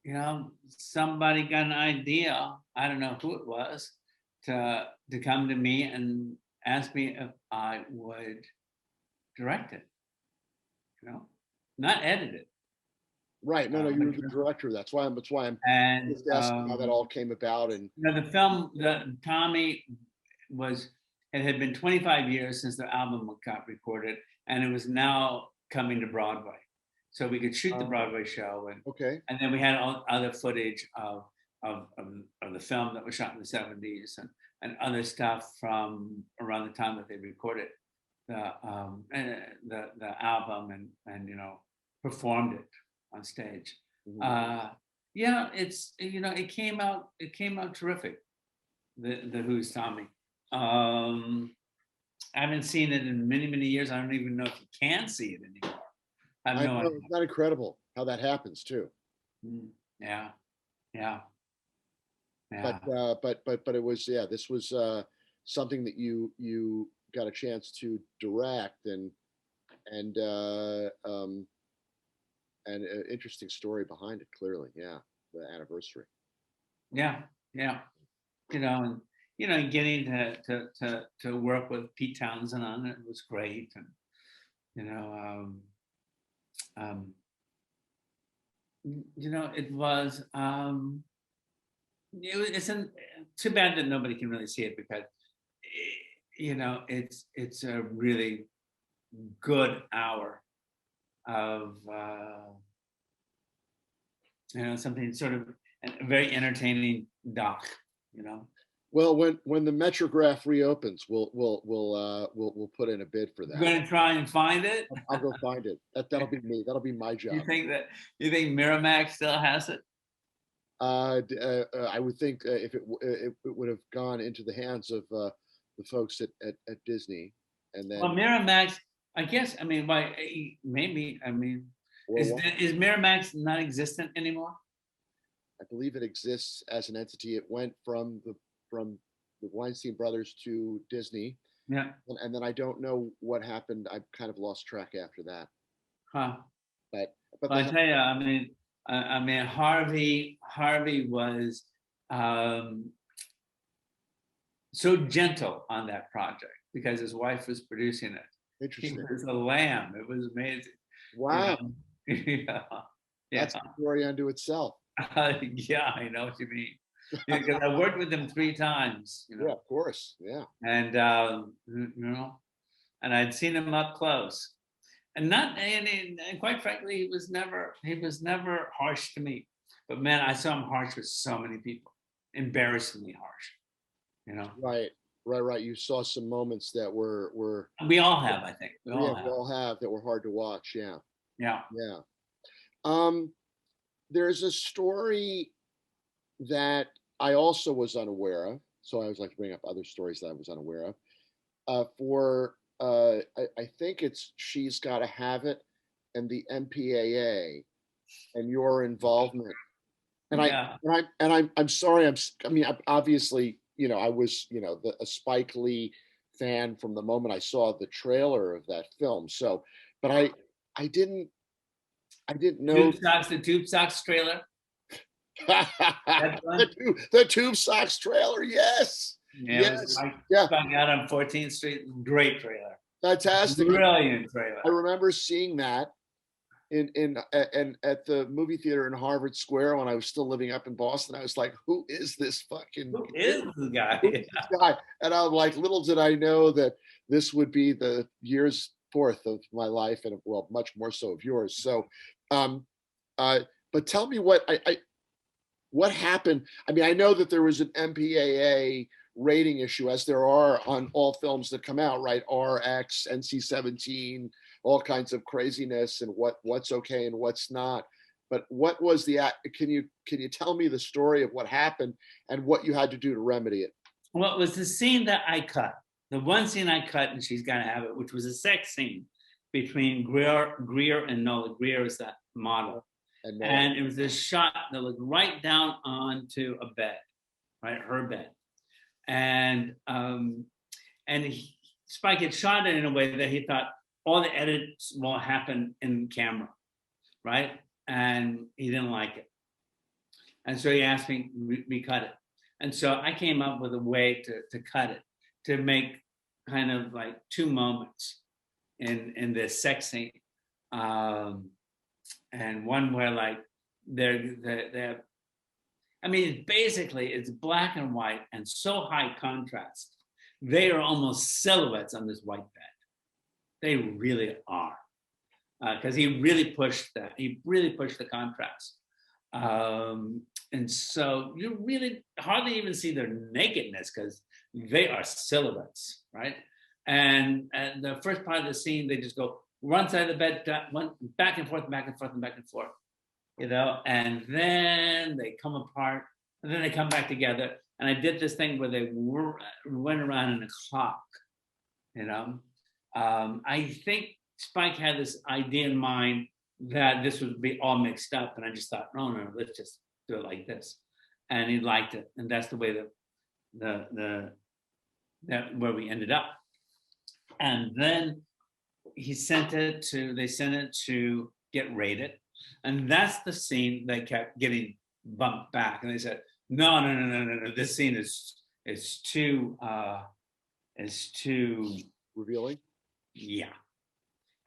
[SPEAKER 2] you know, somebody got an idea, I don't know who it was, to come to me and ask me if I would direct it, you know, not edit it.
[SPEAKER 1] Right. No, no, you
[SPEAKER 2] But
[SPEAKER 1] were the director. That's why I'm
[SPEAKER 2] and
[SPEAKER 1] just asking how that all came about. And
[SPEAKER 2] you know, the film, the Tommy was, it had been 25 years since the album got recorded, and it was now coming to Broadway. So we could shoot the Broadway show,
[SPEAKER 1] okay.
[SPEAKER 2] and then we had all other footage of the film that was shot in the 70s, and other stuff from around the time that they recorded the album, and you know, performed it on stage.
[SPEAKER 1] Mhm.
[SPEAKER 2] Yeah, it's, you know, it came out terrific. The Who's Tommy. I haven't seen it in many many years. I don't even know if you can see it anymore. I have
[SPEAKER 1] I
[SPEAKER 2] no
[SPEAKER 1] know
[SPEAKER 2] idea.
[SPEAKER 1] it's not incredible how that happens too.
[SPEAKER 2] Mm, yeah, yeah,
[SPEAKER 1] But
[SPEAKER 2] yeah,
[SPEAKER 1] it was, yeah, this was something that you got a chance to direct, and and an interesting story behind it. Clearly, yeah, the anniversary.
[SPEAKER 2] yeah, yeah. You know, and you know, getting to work with Pete Townsend on it was great, and you know, um, you know, it was it's too bad that nobody can really see it, because you know, it's a really good hour of you know, something sort of a very entertaining doc, you know.
[SPEAKER 1] Well, when the Metrograph reopens, we'll put in a bid for
[SPEAKER 2] You're
[SPEAKER 1] that.
[SPEAKER 2] going to try and find it.
[SPEAKER 1] I'll go find it. That'll be me. That'll be my
[SPEAKER 2] You
[SPEAKER 1] job.
[SPEAKER 2] think that, you think Miramax still has it?
[SPEAKER 1] I would think if it would have gone into the hands of the folks at Disney, and
[SPEAKER 2] Well,
[SPEAKER 1] then
[SPEAKER 2] Miramax, I guess. I mean, why? Maybe. I mean,
[SPEAKER 1] worldwide.
[SPEAKER 2] is Miramax not existent anymore?
[SPEAKER 1] I believe it exists as an entity. It went from the Weinstein brothers to Disney,
[SPEAKER 2] Yeah.
[SPEAKER 1] and then I don't know what happened. I kind of lost track after that.
[SPEAKER 2] Huh.
[SPEAKER 1] But
[SPEAKER 2] Well,
[SPEAKER 1] they
[SPEAKER 2] I
[SPEAKER 1] have,
[SPEAKER 2] tell you, I mean, Harvey was um, so gentle on that project because his wife was producing it. He
[SPEAKER 1] interesting.
[SPEAKER 2] was a lamb. It was amazing.
[SPEAKER 1] Wow.
[SPEAKER 2] Yeah, yeah.
[SPEAKER 1] That's a story unto itself.
[SPEAKER 2] Yeah, I know what you mean. Because I worked with him 3 times,
[SPEAKER 1] Yeah, of course. Yeah.
[SPEAKER 2] and and I'd seen him up close, and not, and quite frankly, he was never harsh to me. But man, I saw him harsh with so many people, embarrassingly harsh. You know,
[SPEAKER 1] Right. Right. You saw some moments that were
[SPEAKER 2] and we all have, I think, we
[SPEAKER 1] yeah,
[SPEAKER 2] all
[SPEAKER 1] we
[SPEAKER 2] have.
[SPEAKER 1] all have that were hard to watch. Yeah.
[SPEAKER 2] Yeah.
[SPEAKER 1] Yeah. Um, there's a story that I also was unaware of. So I always like to bring up other stories that I was unaware of. For I think it's She's Gotta Have It and the MPAA and your involvement. And I
[SPEAKER 2] Yeah.
[SPEAKER 1] I'm sorry. I mean, obviously, I was, a Spike Lee fan from the moment I saw the trailer of that film. So, but I didn't know
[SPEAKER 2] The Tube Socks trailer. That's one.
[SPEAKER 1] the Tube Socks trailer. Yes,
[SPEAKER 2] Yeah, it was
[SPEAKER 1] yes,
[SPEAKER 2] like
[SPEAKER 1] yeah,
[SPEAKER 2] back out on 14th Street. Great trailer.
[SPEAKER 1] fantastic.
[SPEAKER 2] Brilliant trailer.
[SPEAKER 1] I remember seeing that in at the movie theater in Harvard Square when I was still living up in Boston. I was like, "Who is this fucking
[SPEAKER 2] Who is the guy?
[SPEAKER 1] who is this guy?" And I'm like, little did I know that this would be the years forth of my life, and well, much more so of yours. So, um, uh, but tell me what happened. I mean, I know that there was an MPAA rating issue, as there are on all films that come out, right? RX, NC-17, all kinds of craziness, and what's okay and what's not. But what was the? Can you tell me the story of what happened and what you had to do to remedy it?
[SPEAKER 2] Well, it was the scene that I cut. The one scene I cut, and She's Gotta Have It, which was a sex scene between Greer and Nola. Greer is that model. And it was this shot that looked right down onto a bed, right, her bed, and Spike had shot it in a way that he thought all the edits will happen in camera, right, and he didn't like it, and so he asked me we cut it, and so I came up with a way to cut it, to make kind of like 2 moments in this sex scene. And one where like they're I mean, basically it's black and white and so high contrast. They are almost silhouettes on this white bed. They really are. Because he really pushed that. He really pushed the contrast. And so you really hardly even see their nakedness because they are silhouettes, right? And the first part of the scene, they just go one side of the bed, one back and forth, back and forth, and back and forth, and then they come apart, and then they come back together. And I did this thing where they went around in a clock, I think Spike had this idea in mind that this would be all mixed up, and I just thought, no, let's just do it like this, and he liked it, and that's the way that where we ended up. And then they sent it to get rated, and that's the scene that kept getting bumped back, and they said no, this scene is too
[SPEAKER 1] Revealing.
[SPEAKER 2] Yeah.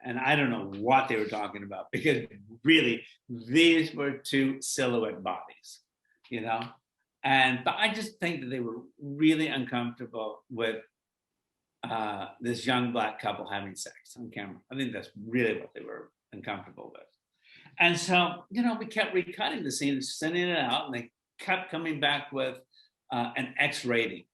[SPEAKER 2] And I don't know what they were talking about, because really these were 2 silhouette bodies, but I just think that they were really uncomfortable with this young black couple having sex on camera. I think that's really what they were uncomfortable with. And so, we kept recutting the scene and sending it out, and they kept coming back with an X rating,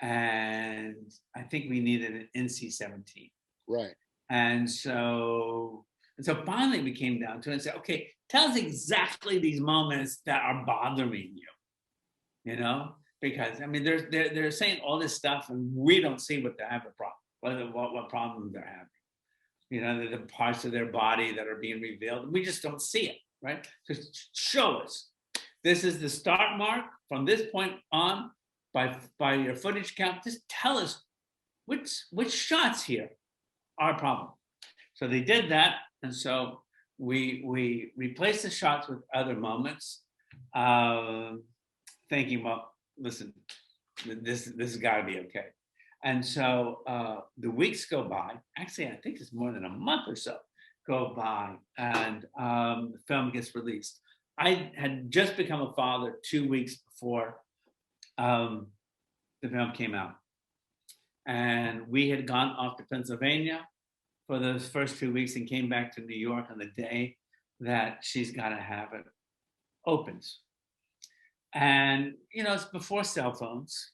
[SPEAKER 2] and I think we needed an NC-17.
[SPEAKER 1] Right.
[SPEAKER 2] And so finally we came down to it and said, okay, tell us exactly these moments that are bothering you, because I mean, they're saying all this stuff and we don't see what they have a problem, what problems they're having. The parts of their body that are being revealed. We just don't see it, right? Just show us. This is the start mark. From this point on, by your footage count, just tell us which shots here are a problem. So they did that, and so we replaced the shots with other moments, thinking, well, listen, this has got to be okay. And so the weeks go by. Actually, I think it's more than a month or so go by, and the film gets released. I had just become a father 2 weeks before the film came out. And we had gone off to Pennsylvania for those first 2 weeks and came back to New York on the day that She's Gotta Have It opens. And, it's before cell phones,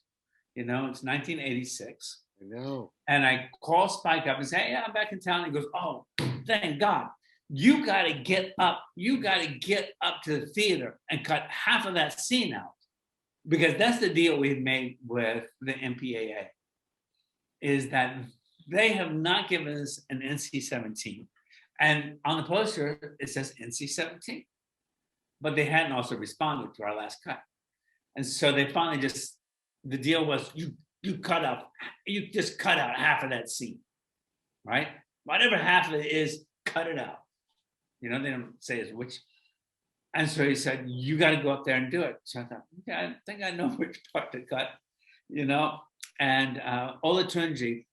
[SPEAKER 2] it's 1986.
[SPEAKER 1] I know.
[SPEAKER 2] And I call Spike up and say, hey, I'm back in town. He goes, oh, thank God. You got to get up. You got to get up to the theater and cut half of that scene out. Because that's the deal we've made with the MPAA, is that they have not given us an NC-17. And on the poster, it says NC-17. But they hadn't also responded to our last cut. And so they finally the deal was you just cut out half of that scene, right? Whatever half of it is, cut it out. They don't say it's which. And so he said, you got to go up there and do it. So I thought, okay, I think I know which part to cut, And Ola Tunji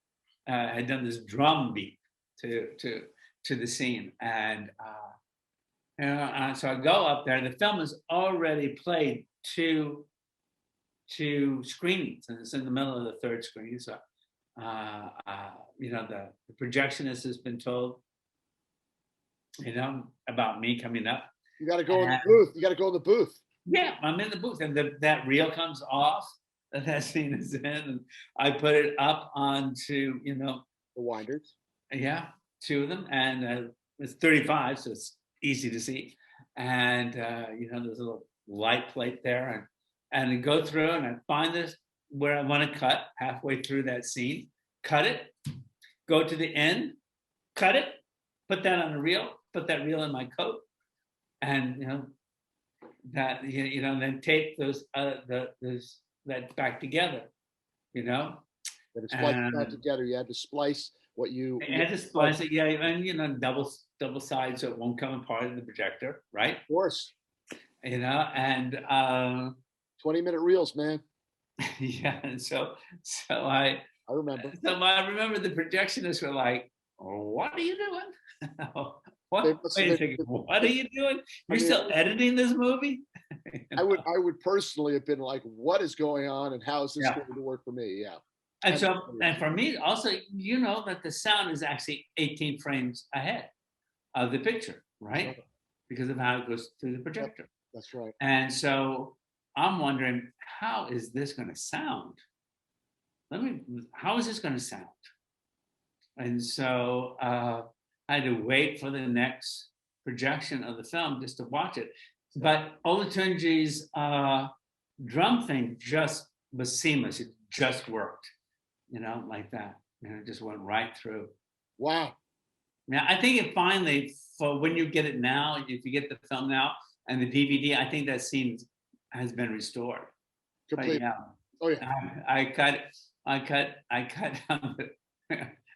[SPEAKER 2] had done this drum beat to the scene. And so I go up there. The film is already played two screenings, and it's in the middle of the third screen. So, the projectionist has been told, about me coming up.
[SPEAKER 1] You got to go in the booth. You got to go in the booth.
[SPEAKER 2] Yeah, I'm in the booth, and that reel comes off. That scene is in, and I put it up onto,
[SPEAKER 1] the winders.
[SPEAKER 2] Yeah, 2 of them, and it's 35, so it's easy to see. And there's a little light plate there, and I go through and I find this where I want to cut halfway through that scene, cut it, go to the end, cut it, put that on a reel, put that reel in my coat, and then tape that back together,
[SPEAKER 1] That it's spliced back together. You had to splice what you.
[SPEAKER 2] I had to splice it, yeah, and double side so it won't come apart in the projector, right?
[SPEAKER 1] Of course.
[SPEAKER 2] And
[SPEAKER 1] 20-minute reels, man.
[SPEAKER 2] Yeah, and so I
[SPEAKER 1] remember.
[SPEAKER 2] So I remember the projectionists were like, "What are you doing? Wait a second, what are you doing? You're still editing this movie?"
[SPEAKER 1] I would personally have been like, "What is going on, and how is this going to work for me?" Yeah.
[SPEAKER 2] And for me also, that the sound is actually 18 frames ahead of the picture, right? Okay. Because of how it goes through the projector.
[SPEAKER 1] That's right.
[SPEAKER 2] And so I'm wondering, how is this going to sound? How is this going to sound? And so I had to wait for the next projection of the film just to watch it. But Olatunji's drum thing just was seamless. It just worked, like that. It just went right through.
[SPEAKER 1] Wow.
[SPEAKER 2] Now, I think it finally, for when you get it now, if you get the film now and the DVD, I think that scene has been restored.
[SPEAKER 1] Completely.
[SPEAKER 2] Yeah.
[SPEAKER 1] Oh yeah.
[SPEAKER 2] I cut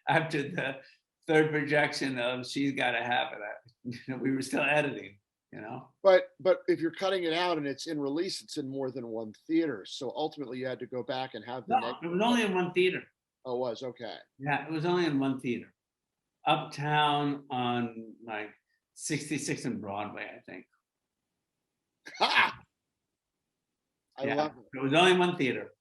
[SPEAKER 2] after the third projection of She's Gotta Have It. We were still editing,
[SPEAKER 1] But if you're cutting it out and it's in release, it's in more than one theater. So ultimately, you had to go back and have the.
[SPEAKER 2] No, it was only in one theater.
[SPEAKER 1] Oh, it was okay.
[SPEAKER 2] Yeah, it was only in one theater, uptown on 66 and Broadway, I think.
[SPEAKER 1] Ha! I love it.
[SPEAKER 2] It was only one theater.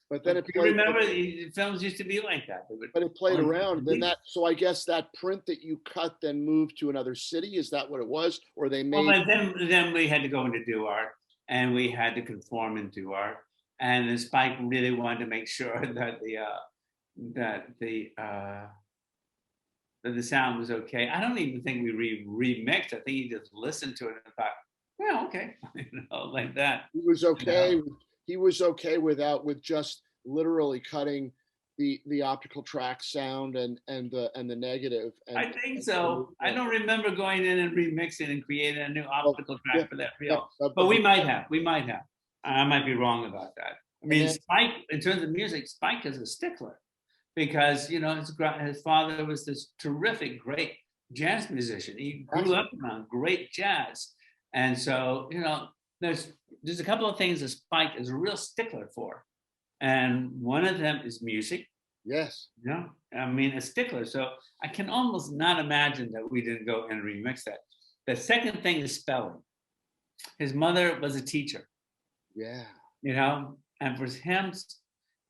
[SPEAKER 1] But then
[SPEAKER 2] you remember the films used to be like that.
[SPEAKER 1] But it played around. Then so I guess that print that you cut then moved to another city. Is that what it was, or they made?
[SPEAKER 2] Well, then we had to go into DuArt, and we had to conform in DuArt, and then Spike really wanted to make sure that the sound was okay. I don't even think we remixed. I think he just listened to it and thought, well, okay, like that.
[SPEAKER 1] He was okay. He was okay with just literally cutting the optical track sound and the negative.
[SPEAKER 2] I think so. I don't remember going in and remixing and creating a new optical track for that reel. But we might have. I might be wrong about that. I mean, Spike, in terms of music, Spike is a stickler because his father was this terrific, great jazz musician. He grew up around great jazz, and so there's a couple of things that Spike is a real stickler for. And one of them is music,
[SPEAKER 1] Yes.
[SPEAKER 2] You know, I mean, a stickler. So I can almost not imagine that we didn't go and remix that. The second thing is spelling. His mother was a teacher,
[SPEAKER 1] Yeah.
[SPEAKER 2] you know, and for him,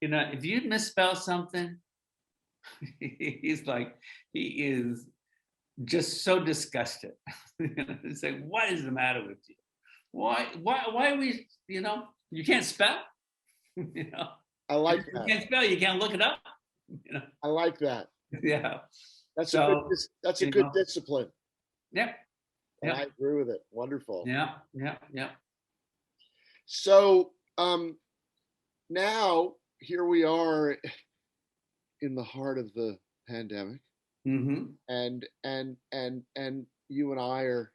[SPEAKER 2] you know, if you misspell something, he's like, he is just so disgusted. It's like, what is the matter with you? Why are we, you know, you can't spell? You know,
[SPEAKER 1] I like
[SPEAKER 2] you
[SPEAKER 1] that.
[SPEAKER 2] can't spell, you can't look it up. You know,
[SPEAKER 1] I like that.
[SPEAKER 2] yeah.
[SPEAKER 1] That's
[SPEAKER 2] So,
[SPEAKER 1] that's a
[SPEAKER 2] you
[SPEAKER 1] good
[SPEAKER 2] know,
[SPEAKER 1] discipline.
[SPEAKER 2] yeah,
[SPEAKER 1] And
[SPEAKER 2] yeah,
[SPEAKER 1] I agree with it. Wonderful.
[SPEAKER 2] yeah, yeah, yeah.
[SPEAKER 1] So now here we are in the heart of the pandemic,
[SPEAKER 2] Mm-hmm.
[SPEAKER 1] and you and I are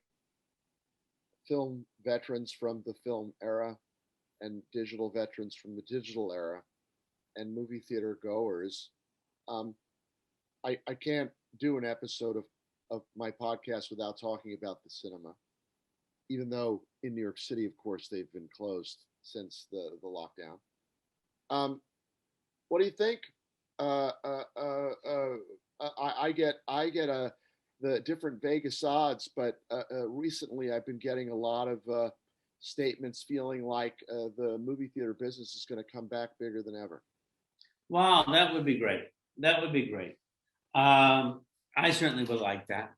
[SPEAKER 1] film veterans from the film era and digital veterans from the digital era and movie theater goers. Um, I can't do an episode of my podcast without talking about the cinema, even though in New York City, of course, they've been closed since the lockdown. What do you think? Uh, uh, uh, uh, I get the different Vegas odds, but recently I've been getting a lot of statements feeling like the movie theater business is going to come back bigger than ever.
[SPEAKER 2] Wow, that would be great. That would be great. I certainly would like that,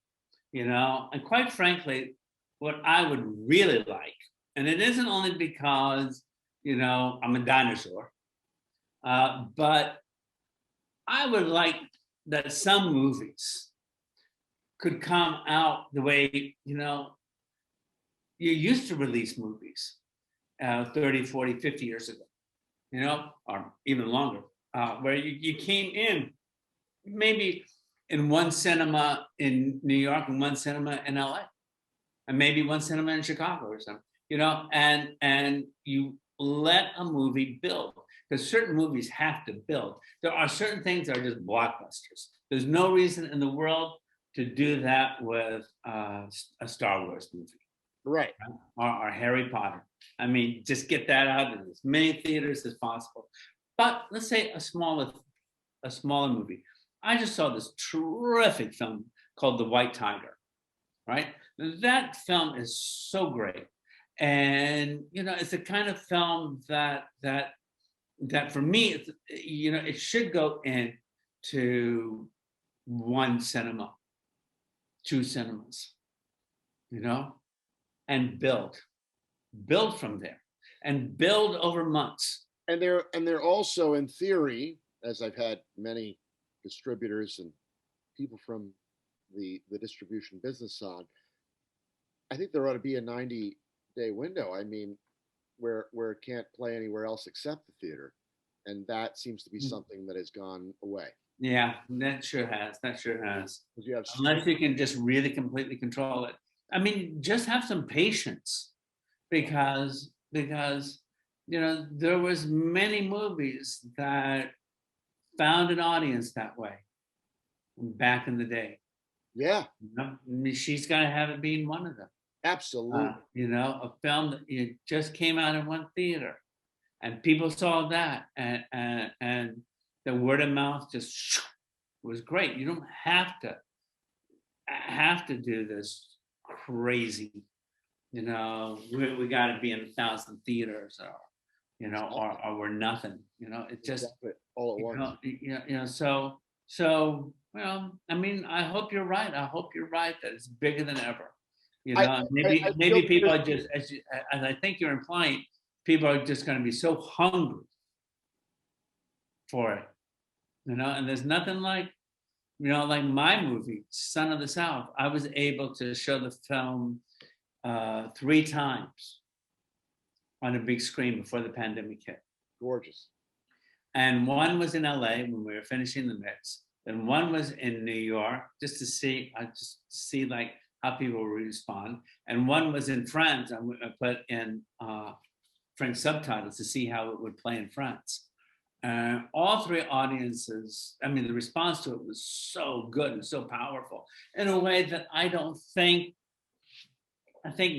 [SPEAKER 2] you know, and quite frankly, what I would really like, and it isn't only because, you know, I'm a dinosaur, but I would like that some movies could come out the way, you know, you used to release movies 30, 40, 50 years ago, you know, or even longer, where you came in maybe in one cinema in New York and one cinema in LA, and maybe one cinema in Chicago or something, you know, and you let a movie build, because certain movies have to build. There are certain things that are just blockbusters. There's no reason in the world to do that with a Star Wars movie,
[SPEAKER 1] Right.
[SPEAKER 2] or Harry Potter. I mean, just get that out in as many theaters as possible. But let's say a smaller movie. I just saw this terrific film called The White Tiger, right? That film is so great. And you know, it's the kind of film that for me, it's, you know, it should go into one cinema, two cinemas, you know, and build from there and build over months.
[SPEAKER 1] And they're also, in theory, as I've had many distributors and people from the distribution business on, I think there ought to be a 90-day window. I mean, where it can't play anywhere else except the theater, and that seems to be something that has gone away.
[SPEAKER 2] Yeah, that sure has. That sure has.
[SPEAKER 1] Because you have
[SPEAKER 2] Unless you can just really completely control it. I mean, just have some patience, because you know, there was many movies that found an audience that way back in the day.
[SPEAKER 1] yeah,
[SPEAKER 2] You know? I mean, She's Gotta Have It being one of them.
[SPEAKER 1] absolutely.
[SPEAKER 2] You know, a film that it just came out in one theater, and people saw that, and the word of mouth just was great. You don't have to do this crazy, you know, we got to be in 1,000 theaters, or you know, or we're nothing, you know. It just,
[SPEAKER 1] exactly. All at
[SPEAKER 2] you
[SPEAKER 1] once.
[SPEAKER 2] know, you know, well, I mean, I hope you're right. I hope you're right that it's bigger than ever. You know, maybe people are just, as I think you're implying, people are just going to be so hungry for it, you know. And there's nothing like, you know, like my movie, Son of the South. I was able to show the film 3 times on a big screen before the pandemic hit.
[SPEAKER 1] Gorgeous.
[SPEAKER 2] And one was in LA when we were finishing the mix. Then one was in New York, just to see, like how people would respond. And one was in France. I put in French subtitles to see how it would play in France. All 3 audiences, I mean, the response to it was so good and so powerful in a way that I think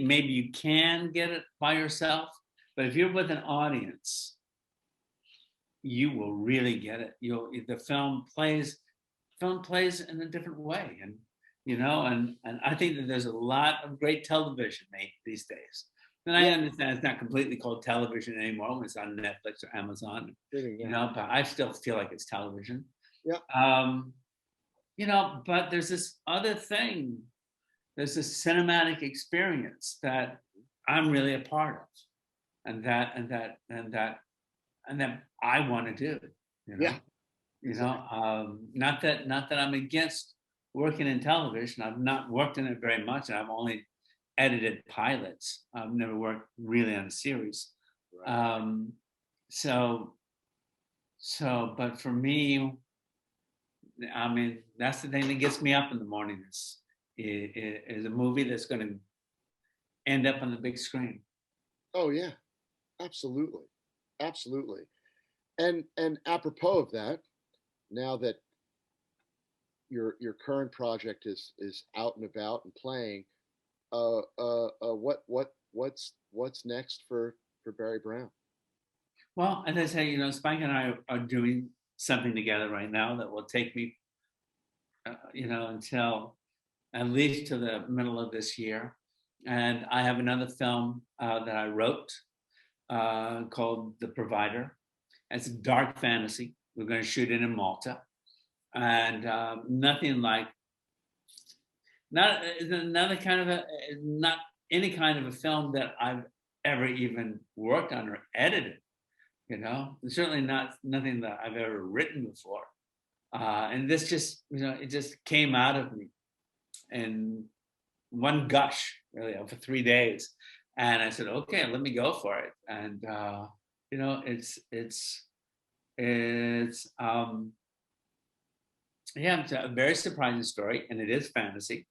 [SPEAKER 2] maybe you can get it by yourself, but if you're with an audience, you will really get it. The film plays in a different way, and I think that there's a lot of great television made these days. And I understand it's not completely called television anymore when it's on Netflix or Amazon, but I still feel like it's television.
[SPEAKER 1] Yeah.
[SPEAKER 2] But there's this other thing. There's this cinematic experience that I'm really a part of, and that I want to do.
[SPEAKER 1] Yeah.
[SPEAKER 2] Not that I'm against working in television. I've not worked in it very much, and I've only edited pilots. I've never worked really on a series.
[SPEAKER 1] Right.
[SPEAKER 2] But for me, I mean, that's the thing that gets me up in the morning is a movie that's going to end up on the big screen.
[SPEAKER 1] Oh yeah, absolutely, absolutely. And apropos of that, now that your current project is out and about and playing, what's next for Barry Brown?
[SPEAKER 2] Well, as I say, Spike and I are doing something together right now that will take me, until at least to the middle of this year. And I have another film that I wrote called The Provider. It's a dark fantasy. We're going to shoot it in Malta, and nothing like not any kind of a film that I've ever even worked on or edited. Certainly nothing that I've ever written before. And this just, it just came out of me in one gush, really, for 3 days. And I said, okay, let me go for it. And, it's a very surprising story, and it is fantasy.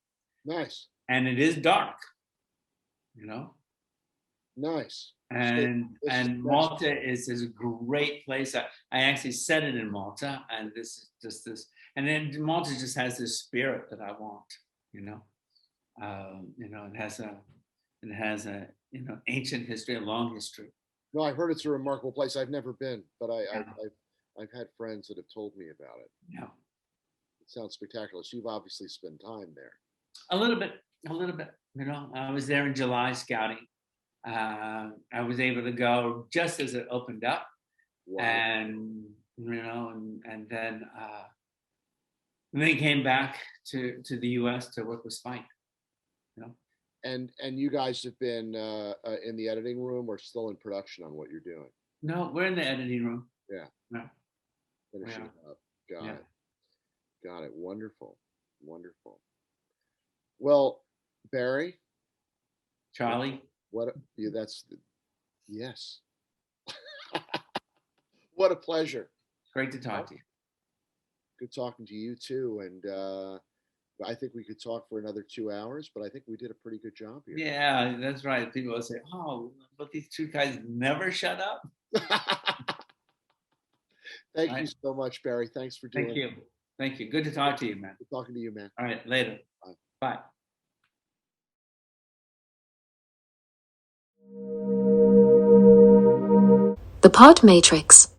[SPEAKER 1] Nice.
[SPEAKER 2] And it is dark,
[SPEAKER 1] Nice.
[SPEAKER 2] And Malta is a great place. I actually set it in Malta, and this is just this, and then Malta just has this spirit that I want, it has a ancient history, a long history.
[SPEAKER 1] No, I've heard it's a remarkable place. I've never been, but I've had friends that have told me about it.
[SPEAKER 2] Yeah,
[SPEAKER 1] it sounds spectacular. So you've obviously spent time there.
[SPEAKER 2] A little bit. I was there in July scouting. I was able to go just as it opened up. Wow. And then came back to the U.S. to work with Spike.
[SPEAKER 1] And you guys have been in the editing room or still in production on what you're doing?
[SPEAKER 2] No, we're in the editing room.
[SPEAKER 1] Yeah.
[SPEAKER 2] No.
[SPEAKER 1] Finishing up. Got it. Wonderful. Well, Barry.
[SPEAKER 2] Charlie.
[SPEAKER 1] Yes. What a pleasure.
[SPEAKER 2] Great to talk to you.
[SPEAKER 1] Good talking to you too. And I think we could talk for another 2 hours, but I think we did a pretty good job here.
[SPEAKER 2] Yeah, that's right. People will say, oh, but these two guys never shut up.
[SPEAKER 1] Thank you so much, Barry. Thanks for doing it.
[SPEAKER 2] Thank you. Good to talk to you, man.
[SPEAKER 1] Good talking to you, man.
[SPEAKER 2] All right, later. Bye.
[SPEAKER 3] The Pod Matrix.